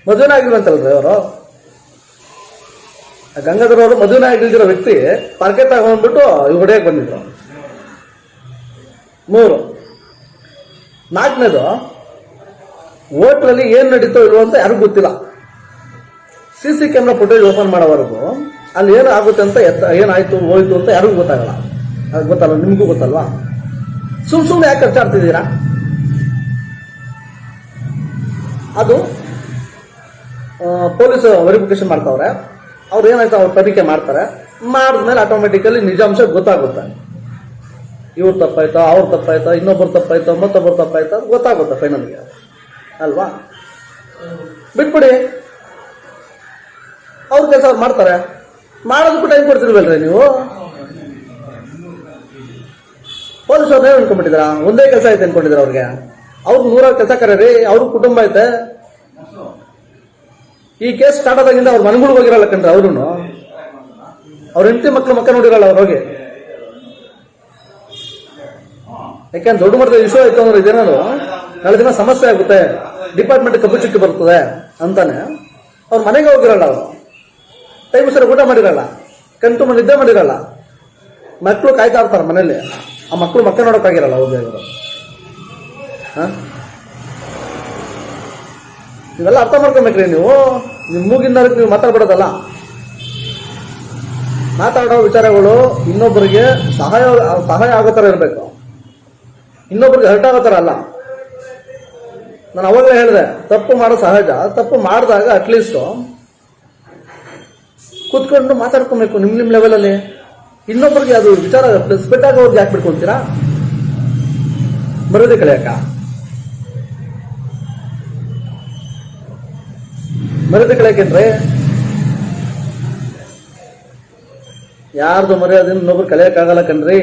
ಮದುವೆನ ಆಗಿಲ್ವಂತಲ್ರಿ ಅವರು? ಗಂಗಾಧರ್ ಅವರು ಮದುವೆನ ಆಗಿಲ್ದಿರೋ ವ್ಯಕ್ತಿ ಪರ್ಕೆ ತಗೊಂಡ್ಬಿಟ್ಟು ಇವ್ ಹೊಡೆಯಕ್ಕೆ ಬಂದಿದ್ರು. 3. ನಾಲ್ಕನೇದು, ಹೋಟ್ಲಲ್ಲಿ ಏನ್ ನಡೀತೋ ಇಲ್ವೋ ಅಂತ ಯಾರಿಗೂ ಗೊತ್ತಿಲ್ಲ. CC ಕ್ಯಾಮ್ರಾ ಫುಟೇಜ್ ಓಪನ್ ಮಾಡೋವರೆಗೂ ಅಲ್ಲಿ ಏನು ಆಗುತ್ತೆ ಅಂತ ಏನಾಯ್ತು ಹೋಯ್ತು ಅಂತ ಯಾರಿಗೂ ಗೊತ್ತಾಗಲ್ಲ. ಅದು ಗೊತ್ತಲ್ಲ, ನಿಮಗೂ ಗೊತ್ತಲ್ವಾ? ಸುಮ್ಮನೆ ಯಾಕೆ ಖರ್ಚಾಡ್ತಿದ್ದೀರಾ? ಅದು ಪೊಲೀಸ್ ವೆರಿಫಿಕೇಶನ್ ಮಾಡ್ತಾವ್ರೆ. ಅವ್ರು ಏನಾಯ್ತು ಅವ್ರು ತನಿಖೆ ಮಾಡ್ತಾರೆ. ಮಾಡಿದ್ಮೇಲೆ ಆಟೋಮೆಟಿಕಲಿ ನಿಜಾಂಶ ಗೊತ್ತಾಗುತ್ತೆ. ಇವ್ರು ತಪ್ಪಾಯ್ತಾ, ಅವ್ರು ತಪ್ಪಾಯ್ತಾ, ಇನ್ನೊಬ್ಬರು ತಪ್ಪಾಯ್ತಾ, ಮತ್ತೊಬ್ಬರು ತಪ್ಪಾಯ್ತಾ ಗೊತ್ತಾಗುತ್ತೆ ಫೈನಲ್ಗೆ, ಅಲ್ವಾ? ಬಿಟ್ಬಿಡಿ, ಅವ್ರ ಕೆಲಸ ಅವ್ರು ಮಾಡ್ತಾರೆ. ಮಾಡೋದಕ್ಕೂ ಟೈಮ್ ಕೊಡ್ತಿರ್ಬೇಲ್ರಿ ನೀವು. ಪೊಲೀಸ್ ಅವ್ರನ್ನೇ ಅನ್ಕೊಂಡ್ಬಿಟ್ಟಿದ್ರ? ಒಂದೇ ಕೆಲಸ ಐತೆ ಅನ್ಕೊಂಡಿದ್ರ ಅವ್ರಿಗೆ? ಅವ್ರಿಗೆ 100 ಕೆಲಸ ಕರೀರಿ, ಅವ್ರ ಕುಟುಂಬ ಐತೆ. ಈ ಕೇಸ್ ಸ್ಟಾರ್ಟ್ ಆದಾಗಿಂದ ಅವ್ರ ಮನೆಗಳಿಗೆ ಹೋಗಿರಲ್ಲ ಕಣ್ರಿ. ಅವ್ರು ಅವ್ರ ಹೆಂಡತಿ ಮಕ್ಕಳು ಮಕ್ಕ ನೋಡಿರಲ್ಲ ಅವ್ರು ಹೋಗಿ. ಯಾಕೆಂದ್ರೆ ದೊಡ್ಡ ಮಟ್ಟದ ಇಶ್ಯೂ ಆಯ್ತು ಅಂದ್ರೆ ಇದೇನಾದ್ರು ನಾಳೆ ದಿನ ಸಮಸ್ಯೆ ಆಗುತ್ತೆ, ಡಿಪಾರ್ಟ್ಮೆಂಟ್ ಕಬ್ಬು ಚಿಕ್ಕಿ ಬರ್ತದೆ ಅಂತಾನೆ ಅವ್ರ ಮನೆಗೆ ಹೋಗಿರಲ್ಲ. ಅವರು ಟೈಮ್ ಸರಿ ಊಟ ಮಾಡಿರಲ್ಲ. ಕಣ್ತುಂಬ ನಿದ್ದೆ ಮಾಡಿರಲ್ಲ, ಮಕ್ಕಳು ಕಾಯ್ತಾ ಇರ್ತಾರೆ ಮನೇಲಿ, ಆ ಮಕ್ಕಳು ಮಕ್ಕ ನೋಡೋಕ್ಕಾಗಿರಲ್ಲ ಓದಿಯಾಗರು. ಇವೆಲ್ಲ ಅರ್ಥ ಮಾಡ್ಕೊಬೇಕ್ರಿ ನೀವು. ನಿಮ್ಮ ಮೂಗಿಂದ ನೀವು ಮಾತಾಡ್ಬಿಡೋದಲ್ಲ. ಮಾತಾಡೋ ವಿಚಾರಗಳು ಇನ್ನೊಬ್ಬರಿಗೆ ಸಹಾಯ ಆಗೋ ಥರ ಇರಬೇಕು, ಇನ್ನೊಬ್ರಿಗೆ ಹರ್ಟ್ ಆಗೋ ಥರ ಅಲ್ಲ. ನಾನು ಅವಾಗಲೇ ಹೇಳಿದೆ, ತಪ್ಪು ಮಾಡೋ ಸಹಜ. ತಪ್ಪು ಮಾಡಿದಾಗ ಅಟ್ಲೀಸ್ಟ್ ಕೂತ್ಕೊಂಡು ಮಾತಾಡ್ಕೊಬೇಕು ನಿಮ್ಮ ಲೆವೆಲಲ್ಲಿ. ಇನ್ನೊಬ್ಬರಿಗೆ ಅದು ವಿಚಾರ ಸ್ಪೆಟ್ ಆಗೋರ್ಗೆ ಯಾಕೆ ಬಿಟ್ಕೊಂತೀರಾ? ಬರೋದೇ ಕಳೆಯಕ ಮರ್ಯಾದೆ ಕಳೆಯಕೇನ್ರಿ? ಯಾರ್ದು ಮರ್ಯಾದೆಯನ್ನು ಇನ್ನೊಬ್ರು ಕಳೆಯಕ್ಕಾಗಲ್ಲ ಕಣ್ರಿ.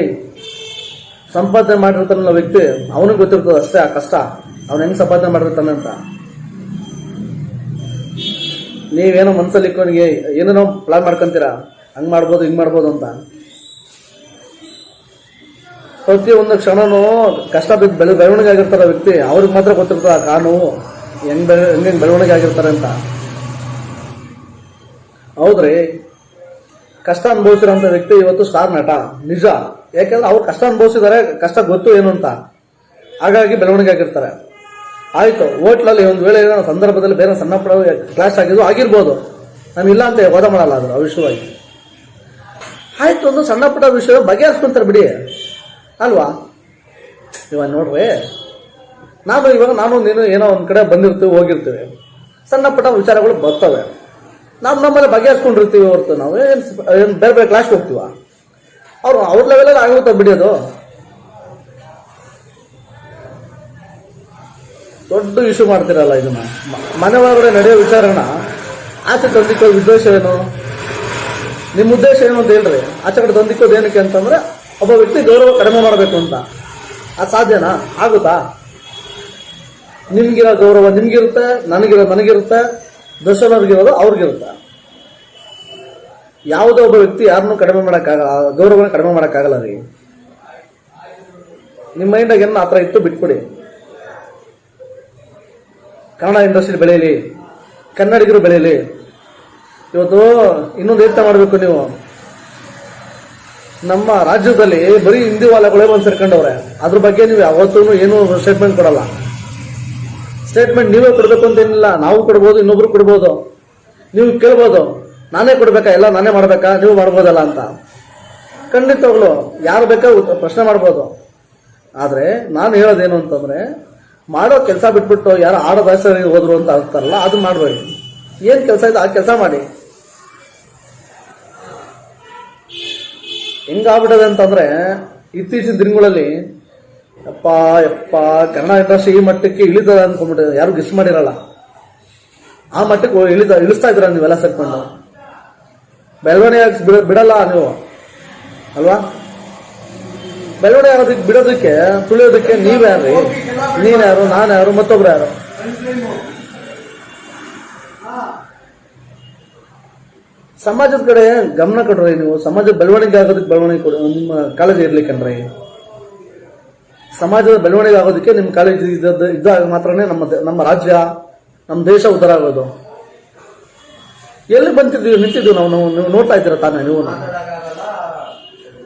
ಸಂಪಾದನೆ ಮಾಡಿರ್ತಾನಲ್ಲ ವ್ಯಕ್ತಿ, ಅವನಿಗೆ ಗೊತ್ತಿರ್ತದೆ ಅಷ್ಟೇ ಆ ಕಷ್ಟ, ಅವನು ಹೆಂಗ್ ಸಂಪಾದನೆ ಮಾಡಿರ್ತಾನೆ ಅಂತ. ನೀವೇನೋ ಮನಸ್ಸಲ್ಲಿ ಇಟ್ಕೊಂಡ್ಗೆ ಏನೇನೋ ಪ್ಲಾನ್ ಮಾಡ್ಕೊಂತೀರಾ, ಹಂಗ್ ಮಾಡ್ಬೋದು ಹಿಂಗ್ ಮಾಡ್ಬೋದು ಅಂತ. ಪ್ರತಿಯೊಂದು ಕ್ಷಣನೂ ಕಷ್ಟ ಬಿದ್ದು ಬೆಳವಣಿಗೆ ಆಗಿರ್ತಾರ ವ್ಯಕ್ತಿ, ಅವ್ರಿಗೆ ಮಾತ್ರ ಗೊತ್ತಿರ್ತದ ಆ ಕಾನು ಹೆಂಗ್ ಬೆಳವಣಿಗೆ ಆಗಿರ್ತಾರೆ ಅಂತ. ಹೌದ್ರಿ, ಕಷ್ಟ ಅನುಭವಿಸಿರೋಂಥ ವ್ಯಕ್ತಿ ಇವತ್ತು ಸ್ಟಾರ್ ನಟ ನಿಜ. ಯಾಕೆಂದ್ರೆ ಅವ್ರು ಕಷ್ಟ ಅನುಭವಿಸಿದಾರೆ, ಕಷ್ಟ ಗೊತ್ತು ಏನು ಅಂತ, ಹಾಗಾಗಿ ಬೆಳವಣಿಗೆ ಆಗಿರ್ತಾರೆ. ಆಯ್ತು, ಹೋಟ್ಲಲ್ಲಿ ಒಂದು ವೇಳೆ ಏನೋ ಸಂದರ್ಭದಲ್ಲಿ ಬೇರೆ ಸಣ್ಣ ಪುಟ್ಟ ಕ್ಲಾಶ್ ಆಗಿರ್ಬೋದು, ನಾನು ಇಲ್ಲ ಅಂತ ವಾದ ಮಾಡಲ್ಲ ಅದು ಅವಿಷಯವಾಗಿ. ಆಯ್ತು, ಒಂದು ಸಣ್ಣ ಪುಟ್ಟ ವಿಷಯ ಬಗೆಹರಿಸ್ಕೊಂತಾರೆ ಬಿಡಿ ಅಲ್ವಾ. ಇವಾಗ ನೋಡ್ರಿ, ನಾನು ನೀನು ಏನೋ ಒಂದ್ ಕಡೆ ಬಂದಿರ್ತೀವಿ, ಹೋಗಿರ್ತೀವಿ, ಸಣ್ಣ ಪುಟ್ಟ ವಿಚಾರಗಳು ಬರ್ತವೆ, ನಮ್ಮಲ್ಲಿ ಬಗೆಹರಿಸ್ಕೊಂಡಿರ್ತೀವಿ ಹೊರತು ನಾವು ಏನು ಬೇರೆ ಬೇರೆ ಕ್ಲಾಸ್ಗೆ ಹೋಗ್ತೀವ. ಅವ್ರ ಲೆವೆಲಲ್ಲಿ ಆಗುತ್ತೆ ಬಿಡಿ. ಅದು ದೊಡ್ಡ ಇಶ್ಯೂ ಮಾಡ್ತಿರಲ್ಲ ಇದನ್ನ. ಮನೆ ಒಳಗಡೆ ನಡೆಯೋ ವಿಚಾರನ ಆಚೆ ತಂದಿಕ್ಕೋದು ಉದ್ದೇಶ ಏನು? ನಿಮ್ಮ ಉದ್ದೇಶ ಏನು ಅಂತ ಹೇಳ್ರಿ. ಆಚೆ ಕಡೆ ತಂದಿಕ್ಕೋದು ಏನಕ್ಕೆ ಅಂತಂದ್ರೆ ಒಬ್ಬ ವ್ಯಕ್ತಿ ಗೌರವ ಕಡಿಮೆ ಮಾಡಬೇಕು ಅಂತ. ಅದು ಸಾಧ್ಯನಾ? ಆಗುತ್ತಾ? ನಿಮ್ಗಿರೋ ಗೌರವ ನಿಮ್ಗಿರುತ್ತೆ, ನನಗಿರುತ್ತೆ, ದರ್ಶನವ್ರಿಗಿರೋದು ಅವ್ರಿಗಿರುತ್ತೆ. ಯಾವುದೋ ಒಬ್ಬ ವ್ಯಕ್ತಿ ಯಾರನ್ನೂ ಕಡಿಮೆ ಮಾಡೋಕ್ಕಾಗಲ್ಲ, ಗೌರವನ ಕಡಿಮೆ ಮಾಡೋಕ್ಕಾಗಲ್ಲ ರೀ. ನಿಮ್ಮ ಮೈಂಡಾಗ ಏನು ಆ ಥರ ಇತ್ತು ಬಿಟ್ಕೊಡಿ. ಕನ್ನಡ ಇಂಡಸ್ಟ್ರಿ ಬೆಳೆಯಲಿ, ಕನ್ನಡಿಗರು ಬೆಳೆಯಲಿ. ಇವತ್ತು ಇನ್ನೊಂದು ಏರ್ತ ಮಾಡಬೇಕು ನೀವು. ನಮ್ಮ ರಾಜ್ಯದಲ್ಲಿ ಬರೀ ಹಿಂದಿ ವಾಲಗಳೇ ಬಂದು ಸೇರ್ಕೊಂಡವ್ರೆ. ಅದ್ರ ಬಗ್ಗೆ ನೀವು ಯಾವತ್ತೂ ಏನು ಸ್ಟೇಟ್ಮೆಂಟ್ ಕೊಡಲ್ಲ. ಸ್ಟೇಟ್ಮೆಂಟ್ ನೀವೇ ಕೊಡಬೇಕು ಅಂತೇನಿಲ್ಲ, ನಾವು ಕೊಡ್ಬೋದು, ಇನ್ನೊಬ್ರು ಕೊಡ್ಬೋದು. ನೀವು ಕೇಳ್ಬೋದು, ನಾನೇ ಕೊಡ್ಬೇಕಾ, ಎಲ್ಲ ನಾನೇ ಮಾಡ್ಬೇಕಾ, ನೀವು ಮಾಡ್ಬೋದಲ್ಲ ಅಂತ. ಖಂಡಿತವಾಗ್ಲು ಯಾರು ಬೇಕಾ ಪ್ರಶ್ನೆ ಮಾಡ್ಬೋದು. ಆದ್ರೆ ನಾನು ಹೇಳೋದೇನು ಅಂತಂದ್ರೆ, ಮಾಡೋ ಕೆಲಸ ಬಿಟ್ಬಿಟ್ಟು ಯಾರು ಆಡೋ ಭಾಷೆ ಹೋದ್ರು ಅಂತ ಅಂತಾರಲ್ಲ, ಅದು ಮಾಡಬೇಡಿ. ಏನ್ ಕೆಲಸ ಇದೆ ಆ ಕೆಲಸ ಮಾಡಿ. ಹೆಂಗಾಗ್ಬಿಟ್ಟದೆ ಅಂತಂದ್ರೆ, ಇತ್ತೀಚಿನ ದಿನಗಳಲ್ಲಿ ಯಪ್ಪ ಕನ್ನಡ ಇಂಡಸ್ಟ್ರಿ ಈ ಮಟ್ಟಕ್ಕೆ ಇಳಿತದ ಅನ್ಕೊಂಡ್ಬಿಟ್ಟು ಯಾರು ಗೆಸ್ ಮಾಡಿರಲ್ಲ. ಆ ಮಟ್ಟಕ್ಕೆ ಇಳಿಸ್ತಾ ಇದ್ರ ನೀವೆಲ್ಲ ಸೇರ್ಕೊಂಡು. ಬೆಳವಣಿಗೆ ಬಿಡಲ್ಲ ನೀವು ಅಲ್ವಾ? ಬೆಳವಣಿಗೆ ಆಗೋದಕ್ಕೆ ಬಿಡೋದಕ್ಕೆ, ತುಳಿಯೋದಕ್ಕೆ ನೀವ್ಯಾರ್ರಿ? ನೀನ್ಯಾರು, ನಾನ್ಯಾರು, ಮತ್ತೊಬ್ರು ಯಾರು? ಸಮಾಜದ ಕಡೆ ಗಮನ ಕೊಡ್ರಿ ನೀವು. ಸಮಾಜದ ಬೆಳವಣಿಗೆ ಆಗೋದಕ್ಕೆ ಬೆಳವಣಿಗೆ ಕೊಡಿ. ನಿಮ್ಮ ಕಾಳಜಿ ಇರ್ಲಿಕ್ಕನ್ರಿ. ಸಮಾಜದ ಬೆಳವಣಿಗೆ ಆಗೋದಕ್ಕೆ ನಿಮ್ಮ ಕಾಳಜಿ ಇದ್ದಾಗ ಮಾತ್ರನೇ ನಮ್ಮ ರಾಜ್ಯ, ನಮ್ಮ ದೇಶ ಉದ್ಧಾರ ಆಗೋದು. ಎಲ್ಲಿ ನಿಂತಿದ್ದೀವಿ ನಾವು ನೀವು ನೋಡ್ತಾ ಇದ್ದೀರಾ ತಾನೇ ನೀವು.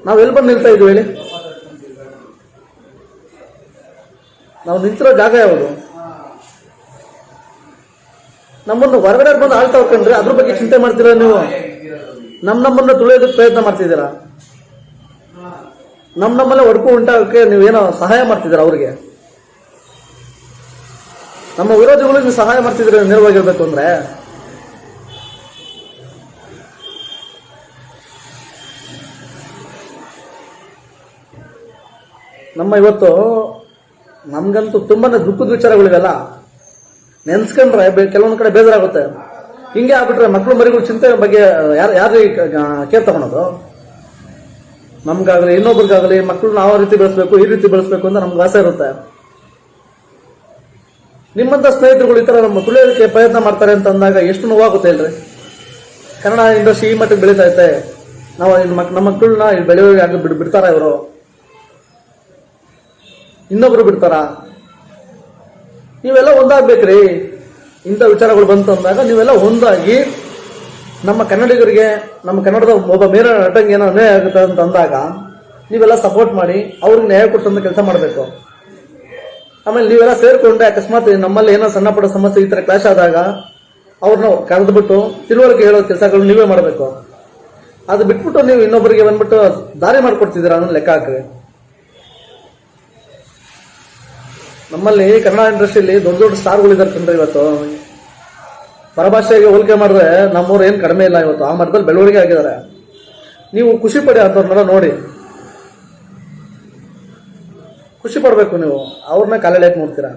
ನಾವು ಎಲ್ಲಿ ಬಂದು ನಿಲ್ತಾ ಇದ್ವಿ ಹೇಳಿ? ನಾವು ನಿಂತಿರೋ ಜಾಗ ಯಾವುದು? ನಮ್ಮನ್ನು ಹೊರಗಡೆ ಬಂದು ಆಳ್ತಾ ಹೋಗ್ಕೊಂಡ್ರೆ ಅದ್ರ ಬಗ್ಗೆ ಚಿಂತೆ ಮಾಡ್ತೀರಾ ನೀವು? ನಮ್ಮನ್ನ ತುಳಿಯೋದಕ್ಕೆ ಪ್ರಯತ್ನ ಮಾಡ್ತಿದ್ದೀರಾ? ನಮ್ಮಲ್ಲೇ ಒಡಕು ಉಂಟಾಗಕ್ಕೆ ನೀವೇನೋ ಸಹಾಯ ಮಾಡ್ತಿದ್ದೀರಾ ಅವ್ರಿಗೆ? ನಮ್ಮ ವಿರೋಧಿಗಳಿಗೆ ನೀವು ಸಹಾಯ ಮಾಡ್ತಿದ್ದೀರಾ ನೇರವಾಗಿರ್ಬೇಕು ಅಂದ್ರೆ? ನಮ್ಮ ಇವತ್ತು ನಮ್ಗಂತೂ ತುಂಬಾನೇ ದುಃಖದ ವಿಚಾರಗಳಿವೆಲ್ಲ. ನೆನ್ಸ್ಕೊಂಡ್ರೆ ಕೆಲವೊಂದು ಕಡೆ ಬೇಜಾರಾಗುತ್ತೆ. ಹಿಂಗೆ ಆಗ್ಬಿಟ್ರೆ ಮಕ್ಕಳು ಮರಿಗಳು ಚಿಂತೆ ಬಗ್ಗೆ ಯಾರು ಕೇರ್ ತಗೊಳೋದು? ನಮ್ಗಾಗಲಿ ಇನ್ನೊಬ್ರಿಗಾಗಲಿ ಮಕ್ಕಳನ್ನ ಆ ರೀತಿ ಬೆಳೆಸ್ಬೇಕು, ಈ ರೀತಿ ಬೆಳೆಸ್ಬೇಕು ಅಂತ ನಮ್ಗೆ ಆಸೆ ಇರುತ್ತೆ. ನಿಮ್ಮಂತ ಸ್ನೇಹಿತರುಗಳು ಈ ತರ ನಮ್ಮ ತುಳಿಯೋದಕ್ಕೆ ಪ್ರಯತ್ನ ಮಾಡ್ತಾರೆ ಅಂತ ಅಂದಾಗ ಎಷ್ಟು ನೋವಾಗುತ್ತೆ ಹೇಳ್ರಿ. ಕನ್ನಡ ಇಂಡಸ್ಟ್ರಿ ಈ ಮಟ್ಟಿಗೆ ಬೆಳೀತಾ ಐತೆ, ನಾವು ನಮ್ಮ ಮಕ್ಕಳನ್ನ ಬೆಳೆಯೋಗಿ ಬಿಡ್ತಾರ ಇವರು? ಇನ್ನೊಬ್ರು ಬಿಡ್ತಾರ? ನೀವೆಲ್ಲ ಒಂದಾಗ್ಬೇಕ್ರಿ. ಇಂಥ ವಿಚಾರಗಳು ಬಂತು ಅಂದಾಗ ನೀವೆಲ್ಲ ಒಂದಾಗಿ ನಮ್ಮ ಕನ್ನಡಿಗರಿಗೆ, ನಮ್ಮ ಕನ್ನಡದ ಒಬ್ಬ ಮೇರ ನಟಂಗೆ ಏನೋ ಅನ್ಯಾಯ ಆಗುತ್ತೆ ಅಂತ ಅಂದಾಗ ನೀವೆಲ್ಲ ಸಪೋರ್ಟ್ ಮಾಡಿ ಅವ್ರಿಗೆ ನ್ಯಾಯ ಕೊಡಿಸೋಂಥ ಕೆಲಸ ಮಾಡಬೇಕು. ಆಮೇಲೆ ನೀವೆಲ್ಲ ಸೇರ್ಕೊಂಡ್ರೆ ಅಕಸ್ಮಾತ್ ನಮ್ಮಲ್ಲಿ ಏನೋ ಸಣ್ಣ ಪುಟ್ಟ ಸಮಸ್ಯೆ ಈ ತರ ಕ್ಲಾಶ್ ಆದಾಗ ಅವ್ರನ್ನ ಕರೆದ್ಬಿಟ್ಟು ತಿಳುವಳಿಕೆ ಹೇಳೋ ಕೆಲಸಗಳು ನೀವೇ ಮಾಡಬೇಕು. ಅದು ಬಿಟ್ಬಿಟ್ಟು ನೀವು ಇನ್ನೊಬ್ಬರಿಗೆ ಬಂದ್ಬಿಟ್ಟು ದಾರಿ ಮಾಡ್ಕೊಡ್ತಿದ್ದೀರಾ ಅನ್ನೋ ಲೆಕ್ಕ ಹಾಕ್ರಿ. ನಮ್ಮಲ್ಲಿ ಕನ್ನಡ ಇಂಡಸ್ಟ್ರಿಯಲ್ಲಿ ದೊಡ್ಡ ದೊಡ್ಡ ಸ್ಟಾರ್ಗಳಿದ್ದಾರೆ ಕಂಡ್ರೆ ಇವತ್ತು ಪರಭಾಷೆಗೆ ಹೋಲಿಕೆ ಮಾಡಿದ್ರೆ ನಮ್ಮವ್ರು ಏನು ಕಡಿಮೆ ಇಲ್ಲ. ಇವತ್ತು ಆ ಮಟ್ಟದಲ್ಲಿ ಬೆಳವಣಿಗೆ ಆಗಿದ್ದಾರೆ. ನೀವು ಖುಷಿ ಪಡಿ ಅಂಥವ್ರನ್ನೆಲ್ಲ ನೋಡಿ, ಖುಷಿ ಪಡಬೇಕು. ನೀವು ಅವ್ರನ್ನ ಕಾಲೆಳೆಯಕ್ಕೆ ನೋಡ್ತೀರಾ.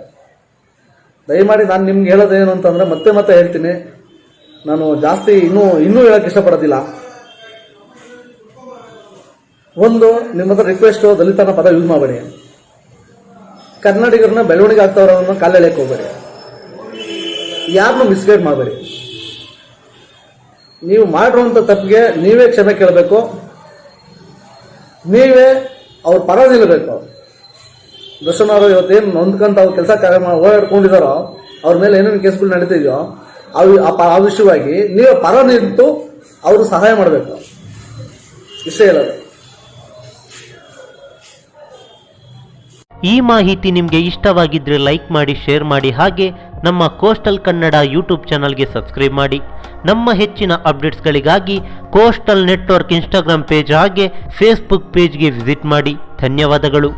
ದಯಮಾಡಿ ನಾನು ನಿಮ್ಗೆ ಹೇಳೋದೇನು ಅಂತಂದ್ರೆ ಮತ್ತೆ ಮತ್ತೆ ಹೇಳ್ತೀನಿ, ನಾನು ಜಾಸ್ತಿ ಇನ್ನೂ ಹೇಳಕ್ ಇಷ್ಟಪಡೋದಿಲ್ಲ. ಒಂದು ನಿಮ್ಮ ಹತ್ರ ರಿಕ್ವೆಸ್ಟ್, ದಲಿತನ ಪದ ಯೂಸ್ ಮಾಡಬೇಡಿ. ಕನ್ನಡಿಗರನ್ನ ಬೆಳವಣಿಗೆ ಆಗ್ತವ್ರನ್ನ ಕಾಲೆಳೆಯಕ್ಕೆ ಹೋಗಬೇಡಿ. ಯಾರನ್ನೂ ಮಿಸ್ಗೈಡ್ ಮಾಡಬೇಡಿ. ನೀವು ಮಾಡಿರುವಂತ ತಪ್ಪಿಗೆ ನೀವೇ ಕ್ಷಮೆ ಕೇಳಬೇಕು. ನೀವೇ ಅವ್ರ ಪರ ನಿಲ್ಲಬೇಕು. ದರ್ಶನ್ ಅವರು ಇವತ್ತೇನು ನೊಂದ್ಕಂತ ಅವ್ರ ಕೆಲಸ ಓಡಾಡ್ಕೊಂಡಿದಾರೋ, ಅವ್ರ ಮೇಲೆ ಏನೇನು ಕೇಸ್ಗಳು ನಡೀತಿದೆಯೋ ಆ ವಿಷಯವಾಗಿ ನೀವೇ ಪರ ನಿಂತು ಅವರು ಸಹಾಯ ಮಾಡಬೇಕು. ಇಷ್ಟೇ ಹೇಳೋದು. ಈ ಮಾಹಿತಿ ನಿಮಗೆ ಇಷ್ಟವಾಗಿದ್ದರೆ ಲೈಕ್ ಮಾಡಿ, ಶೇರ್ ಮಾಡಿ. ಹಾಗೆ ನಮ್ಮ ಕೋಸ್ಟಲ್ ಕನ್ನಡ ಯೂಟ್ಯೂಬ್ ಚಾನಲ್ಗೆ ಸಬ್ಸ್ಕ್ರೈಬ್ ಮಾಡಿ. ನಮ್ಮ ಹೆಚ್ಚಿನ ಅಪ್ಡೇಟ್ಸ್ಗಳಿಗಾಗಿ ಕೋಸ್ಟಲ್ ನೆಟ್ವರ್ಕ್ ಇನ್ಸ್ಟಾಗ್ರಾಮ್ ಪೇಜ್ ಹಾಗೆ ಫೇಸ್ಬುಕ್ ಪೇಜ್ಗೆ ವಿಸಿಟ್ ಮಾಡಿ. ಧನ್ಯವಾದಗಳು.